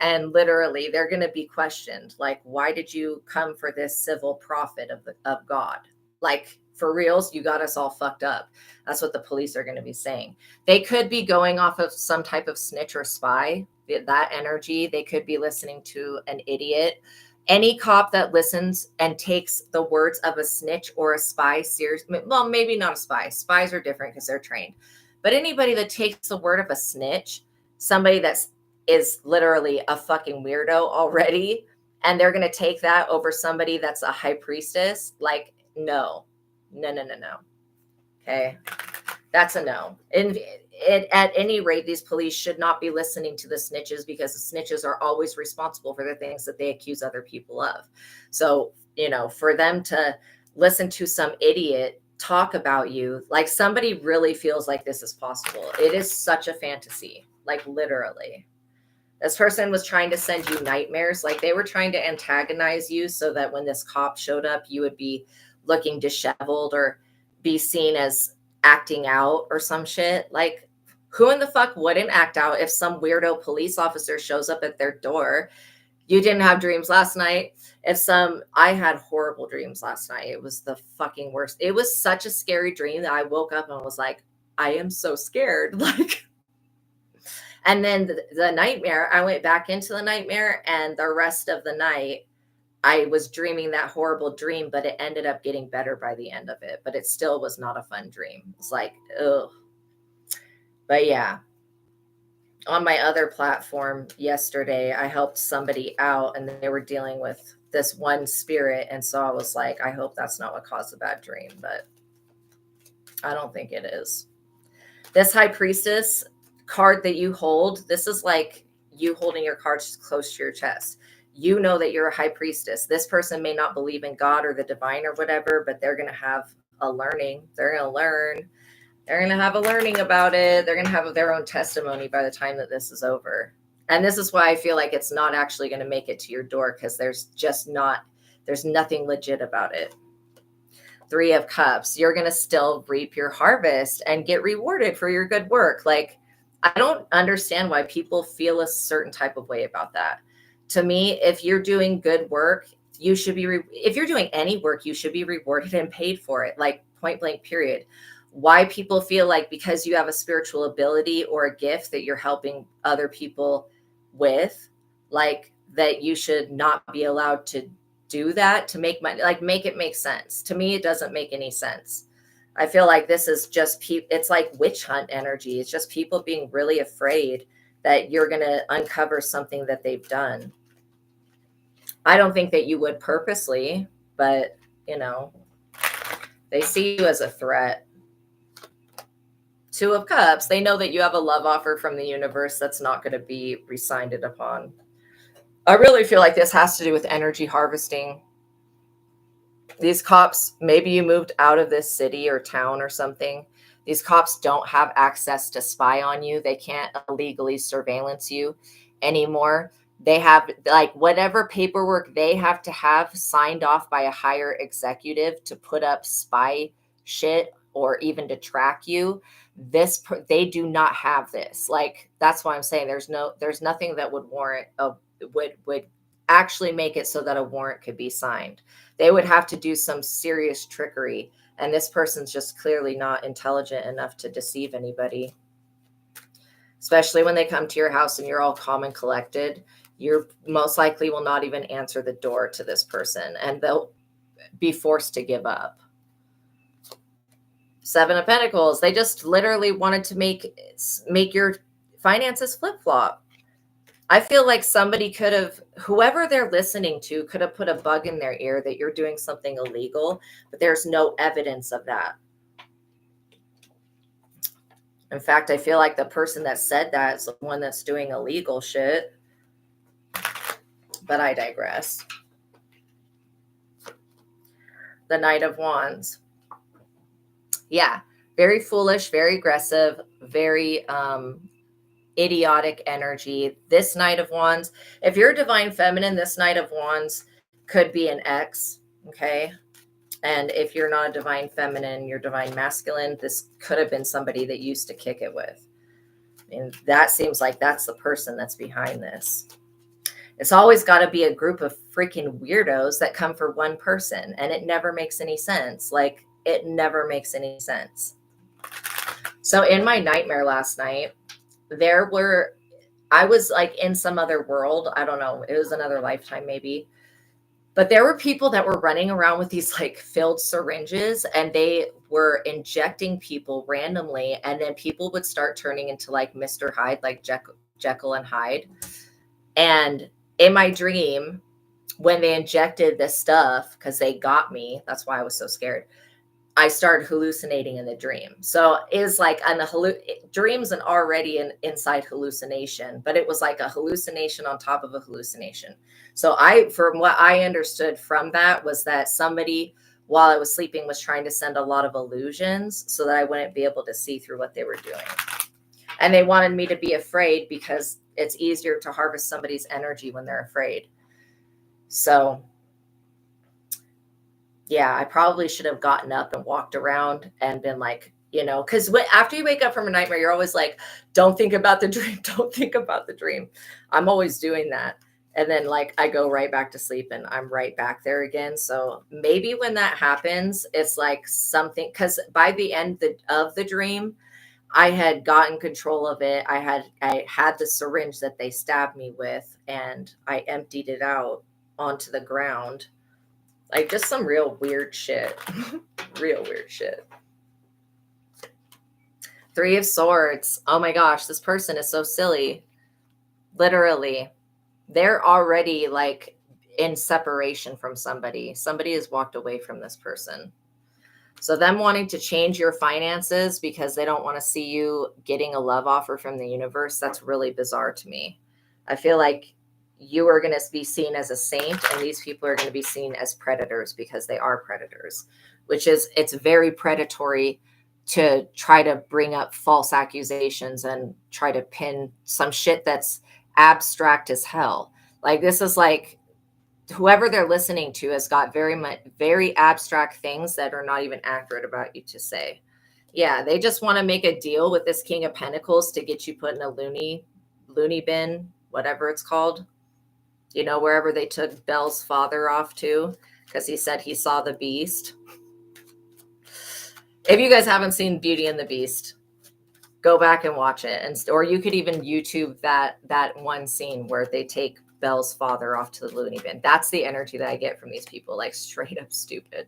And literally, they're going to be questioned. Like, why did you come for this civil prophet of God? Like, for reals, you got us all fucked up. That's what the police are going to be saying. They could be going off of some type of snitch or spy, that energy. They could be listening to an idiot. Any cop that listens and takes the words of a snitch or a spy seriously, well, maybe not a spy. Spies are different because they're trained. But anybody that takes the word of a snitch, somebody that is literally a fucking weirdo already, and they're going to take that over somebody that's a high priestess, like, no. Okay. That's a no. And at any rate, these police should not be listening to the snitches, because the snitches are always responsible for the things that they accuse other people of. So, for them to listen to some idiot talk about you, like, somebody really feels like this is possible. It is such a fantasy, like, literally. This person was trying to send you nightmares. Like, they were trying to antagonize you so that when this cop showed up, you would be looking disheveled or be seen as acting out or some shit. Like, who in the fuck wouldn't act out if some weirdo police officer shows up at their door? You didn't have dreams last night. I had horrible dreams last night. It was the fucking worst. It was such a scary dream that I woke up and was like, I am so scared. Like, and then the nightmare, I went back into the nightmare, and the rest of the night, I was dreaming that horrible dream, but it ended up getting better by the end of it. But it still was not a fun dream. It's like, ugh. But yeah, on my other platform yesterday, I helped somebody out, and they were dealing with this one spirit. And so I was like, I hope that's not what caused a bad dream, but I don't think it is. This high priestess card that you hold, this is like you holding your cards close to your chest. You know that you're a high priestess. This person may not believe in God or the divine or whatever, but they're going to have a learning. They're going to learn. They're going to have a learning about it. They're going to have their own testimony by the time that this is over. And this is why I feel like it's not actually going to make it to your door, because there's nothing legit about it. 3 of Cups, you're going to still reap your harvest and get rewarded for your good work. Like, I don't understand why people feel a certain type of way about that. To me, if you're doing good work, you should be, if you're doing any work, you should be rewarded and paid for it, like point blank, period. Why people feel like because you have a spiritual ability or a gift that you're helping other people with, like, that you should not be allowed to do that to make money, like, make it make sense. To me, it doesn't make any sense. I feel like this is just it's like witch hunt energy. It's just people being really afraid that you're going to uncover something that they've done. I don't think that you would purposely, but they see you as a threat. 2 of Cups, they know that you have a love offer from the universe that's not going to be rescinded upon. I really feel like this has to do with energy harvesting. These cops, maybe you moved out of this city or town or something. These cops don't have access to spy on you. They can't illegally surveillance you anymore. They have, like, whatever paperwork they have to have signed off by a higher executive to put up spy shit or even to track you. They do not have this. Like, that's why I'm saying there's nothing that would warrant would actually make it so that a warrant could be signed. They would have to do some serious trickery, and this person's just clearly not intelligent enough to deceive anybody. Especially when they come to your house and you're all calm and collected, you most likely will not even answer the door to this person, and they'll be forced to give up. 7 of Pentacles, they just literally wanted to make your finances flip-flop. I feel like somebody could have, whoever they're listening to, could have put a bug in their ear that you're doing something illegal, but there's no evidence of that. In fact, I feel like the person that said that is the one that's doing illegal shit. But I digress. The Knight of Wands. Yeah, very foolish, very aggressive, very idiotic energy. This Knight of Wands, if you're divine feminine, this Knight of Wands could be an ex, okay? And if you're not a divine feminine, you're divine masculine, this could have been somebody that you used to kick it with. And that seems like that's the person that's behind this. It's always got to be a group of freaking weirdos that come for one person, and it never makes any sense. Like, it never makes any sense. So in my nightmare last night, I was like in some other world. I don't know. It was another lifetime maybe. But there were people that were running around with these like filled syringes, and they were injecting people randomly. And then people would start turning into like Mr. Hyde, like Jekyll and Hyde. And in my dream, when they injected this stuff, because they got me, that's why I was so scared, I started hallucinating in the dream. So it was like dream's an already an inside hallucination, but it was like a hallucination on top of a hallucination. So from what I understood from that was that somebody, while I was sleeping, was trying to send a lot of illusions so that I wouldn't be able to see through what they were doing. And they wanted me to be afraid because it's easier to harvest somebody's energy when they're afraid. So yeah, I probably should have gotten up and walked around and been like, because after you wake up from a nightmare, you're always like, don't think about the dream. Don't think about the dream. I'm always doing that. And then like I go right back to sleep and I'm right back there again. So maybe when that happens, it's like something, because by the end of the dream, I had gotten control of it. I had the syringe that they stabbed me with, and I emptied it out onto the ground. Like, just some real weird shit. Real weird shit. 3 of Swords. Oh my gosh, this person is so silly. Literally. They're already like in separation from somebody. Somebody has walked away from this person. So them wanting to change your finances because they don't want to see you getting a love offer from the universe, that's really bizarre to me. I feel like you are going to be seen as a saint, and these people are going to be seen as predators because they are predators, which is, it's very predatory to try to bring up false accusations and try to pin some shit that's abstract as hell. Like, this is like, whoever they're listening to has got very abstract things that are not even accurate about you to say. Yeah, they just want to make a deal with this King of Pentacles to get you put in a loony bin, whatever it's called. You know, wherever they took Belle's father off to, because he said he saw the beast. If you guys haven't seen Beauty and the Beast, go back and watch it. And or you could even YouTube that one scene where they take Belle's father off to the loony bin. That's the energy that I get from these people, like straight up stupid.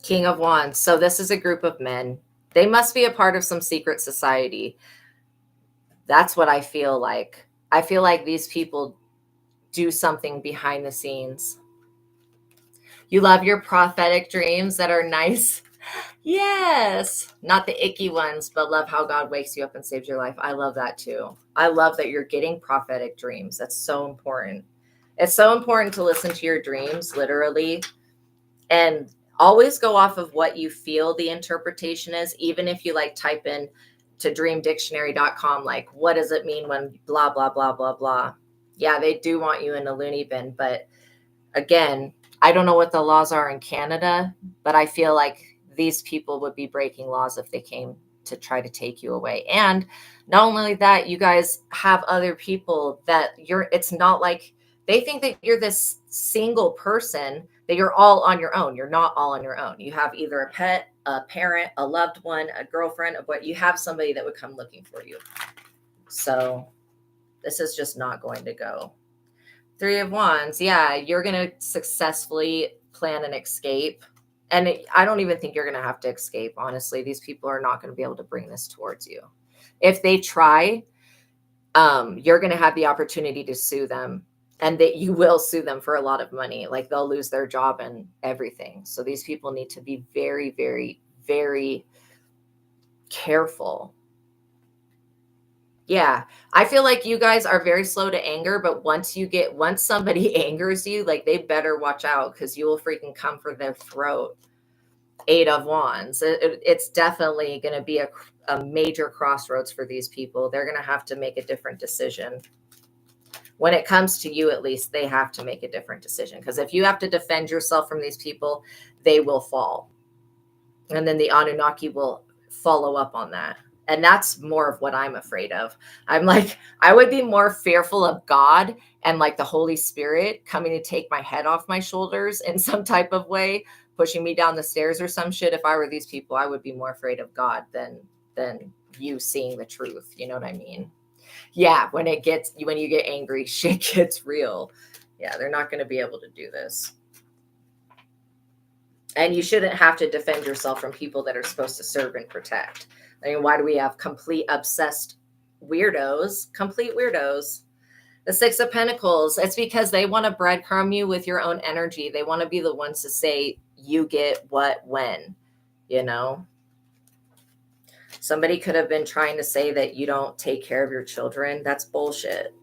King of Wands. So this is a group of men. They must be a part of some secret society. That's what I feel like. I feel like these people do something behind the scenes. You love your prophetic dreams that are nice. Yes. Not the icky ones, but love how God wakes you up and saves your life. I love that too. I love that you're getting prophetic dreams. That's so important. It's so important to listen to your dreams, literally, and always go off of what you feel the interpretation is. Even if you like type in to dreamdictionary.com, like, what does it mean when blah, blah, blah, blah, blah. Yeah, they do want you in a loony bin. But again, I don't know what the laws are in Canada, but I feel like these people would be breaking laws if they came to try to take you away. And not only that, you guys have other people that it's not like they think that you're this single person, that you're all on your own. You're not all on your own. You have either a pet, a parent, a loved one, a girlfriend, but you have somebody that would come looking for you. So this is just not going to go. Three of Wands. Yeah, you're going to successfully plan an escape. And I don't even think you're going to have to escape. Honestly, these people are not going to be able to bring this towards you. If they try, you're going to have the opportunity to sue them, and that you will sue them for a lot of money. Like, they'll lose their job and everything. So these people need to be very, very, very careful. Yeah, I feel like you guys are very slow to anger, but once somebody angers you, like, they better watch out, because you will freaking come for their throat. Eight of Wands. It's definitely going to be a major crossroads for these people. They're going to have to make a different decision. When it comes to you, at least, they have to make a different decision, because if you have to defend yourself from these people, they will fall. And then the Anunnaki will follow up on that. And that's more of what I'm afraid of. I'm like, I would be more fearful of God and like the Holy Spirit coming to take my head off my shoulders in some type of way, pushing me down the stairs or some shit. If I were these people, I would be more afraid of God than you seeing the truth. You know what I mean? Yeah, when you get angry, shit gets real. Yeah, they're not going to be able to do this. And you shouldn't have to defend yourself from people that are supposed to serve and protect. I mean, why do we have complete obsessed weirdos? Complete weirdos. The Six of Pentacles, it's because they want to breadcrumb you with your own energy. They want to be the ones to say, you get what, when, you know? Somebody could have been trying to say that you don't take care of your children. That's bullshit.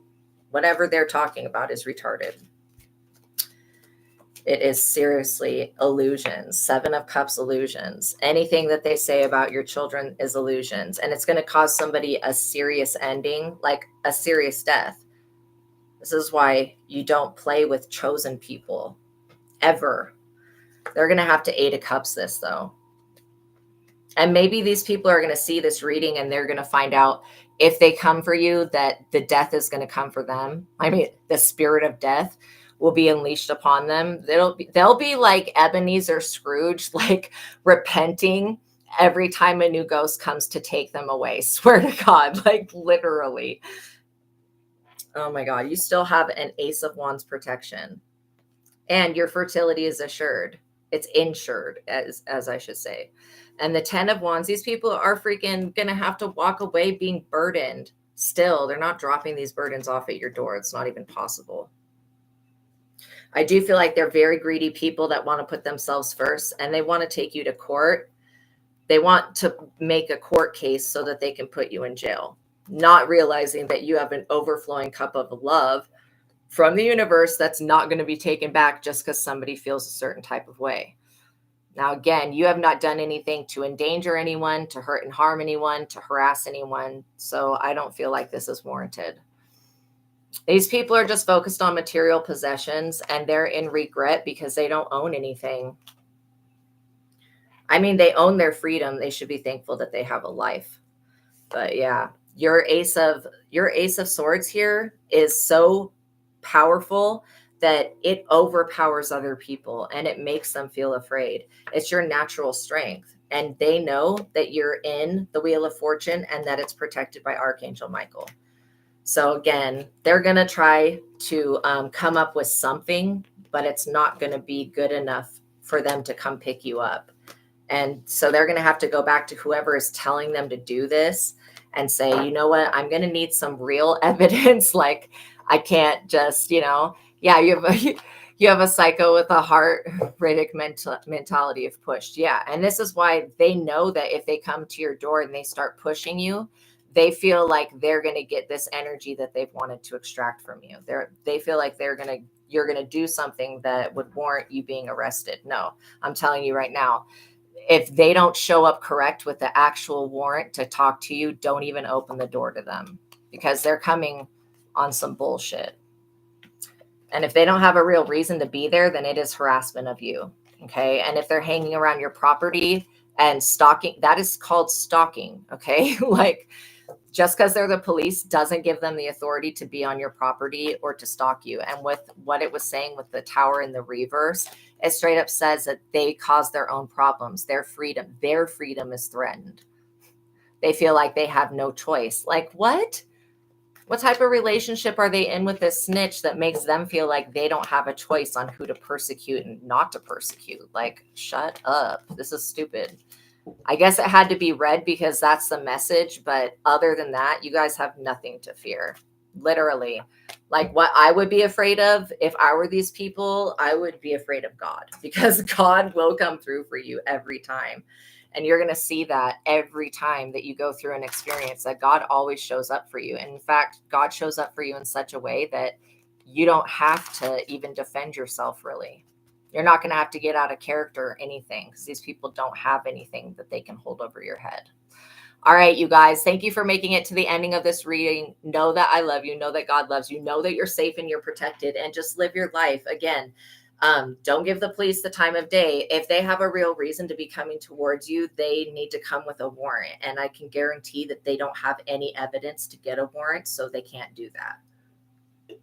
Whatever they're talking about is retarded. It is seriously illusions. Seven of Cups illusions. Anything that they say about your children is illusions. And it's going to cause somebody a serious ending, like a serious death. This is why you don't play with chosen people. Ever. They're going to have to Eight of Cups this, though. And maybe these people are going to see this reading and they're going to find out, if they come for you, that the death is going to come for them. I mean, the spirit of death will be unleashed upon them. They'll be like Ebenezer Scrooge, like repenting every time a new ghost comes to take them away. Swear to God, like literally. Oh my God, you still have an Ace of Wands protection. And your fertility is assured. It's insured, as I should say. And the 10 of Wands, these people are freaking going to have to walk away being burdened. Still, they're not dropping these burdens off at your door. It's not even possible. I do feel like they're very greedy people that want to put themselves first, and they want to take you to court. They want to make a court case so that they can put you in jail, not realizing that you have an overflowing cup of love from the universe that's not going to be taken back just because somebody feels a certain type of way. Now, again, you have not done anything to endanger anyone, to hurt and harm anyone, to harass anyone. So I don't feel like this is warranted. These people are just focused on material possessions, and they're in regret because they don't own anything. I mean, they own their freedom. They should be thankful that they have a life. But yeah, your ace of swords here is so powerful that it overpowers other people and it makes them feel afraid. It's your natural strength. And they know that you're in the Wheel of Fortune and that it's protected by Archangel Michael. So again, they're going to try to come up with something, but it's not going to be good enough for them to come pick you up. And so they're going to have to go back to whoever is telling them to do this and say, you know what, I'm going to need some real evidence. Like, I can't just, yeah, you have a psycho with a heart-ritic mentality of pushed. Yeah. And this is why they know that if they come to your door and they start pushing you, they feel like they're going to get this energy that they've wanted to extract from you. They feel like you're going to do something that would warrant you being arrested. No, I'm telling you right now, if they don't show up correct with the actual warrant to talk to you, don't even open the door to them, because they're coming on some bullshit. And if they don't have a real reason to be there, then it is harassment of you. Okay. And if they're hanging around your property and stalking, that is called stalking. Okay. Like, just because they're the police doesn't give them the authority to be on your property or to stalk you. And with what it was saying with the tower in the reverse, it straight up says that they cause their own problems. Their freedom is threatened. They feel like they have no choice. Like, what? What type of relationship are they in with this snitch that makes them feel like they don't have a choice on who to persecute and not to persecute? Like, shut up. This is stupid. I guess it had to be read because that's the message. But other than that, you guys have nothing to fear. Literally. Like, what I would be afraid of if I were these people, I would be afraid of God, because God will come through for you every time. And you're going to see that every time that you go through an experience, that God always shows up for you. And in fact, God shows up for you in such a way that you don't have to even defend yourself, really. You're not going to have to get out of character or anything, because these people don't have anything that they can hold over your head. All right, you guys, thank you for making it to the ending of this reading. Know that I love you. Know that God loves you. Know that you're safe and you're protected, and just live your life. Again, don't give the police the time of day. If they have a real reason to be coming towards you, they need to come with a warrant. And I can guarantee that they don't have any evidence to get a warrant, so they can't do that.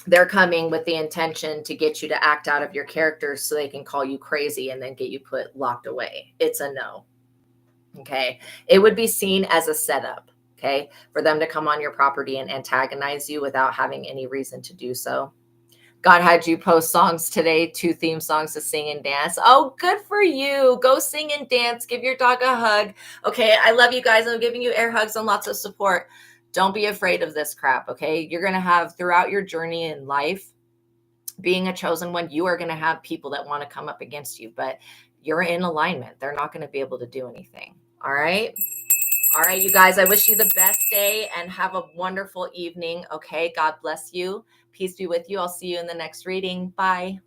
They're coming with the intention to get you to act out of your character so they can call you crazy and then get you locked away. It's a no. Okay. It would be seen as a setup. Okay. For them to come on your property and antagonize you without having any reason to do so. God had you post songs today, 2 theme songs to sing and dance. Oh, good for you. Go sing and dance. Give your dog a hug. Okay. I love you guys. I'm giving you air hugs and lots of support. Don't be afraid of this crap. Okay. You're going to have, throughout your journey in life, being a chosen one, you are going to have people that want to come up against you, but you're in alignment. They're not going to be able to do anything. All right. All right, you guys, I wish you the best day and have a wonderful evening. Okay. God bless you. Peace be with you. I'll see you in the next reading. Bye.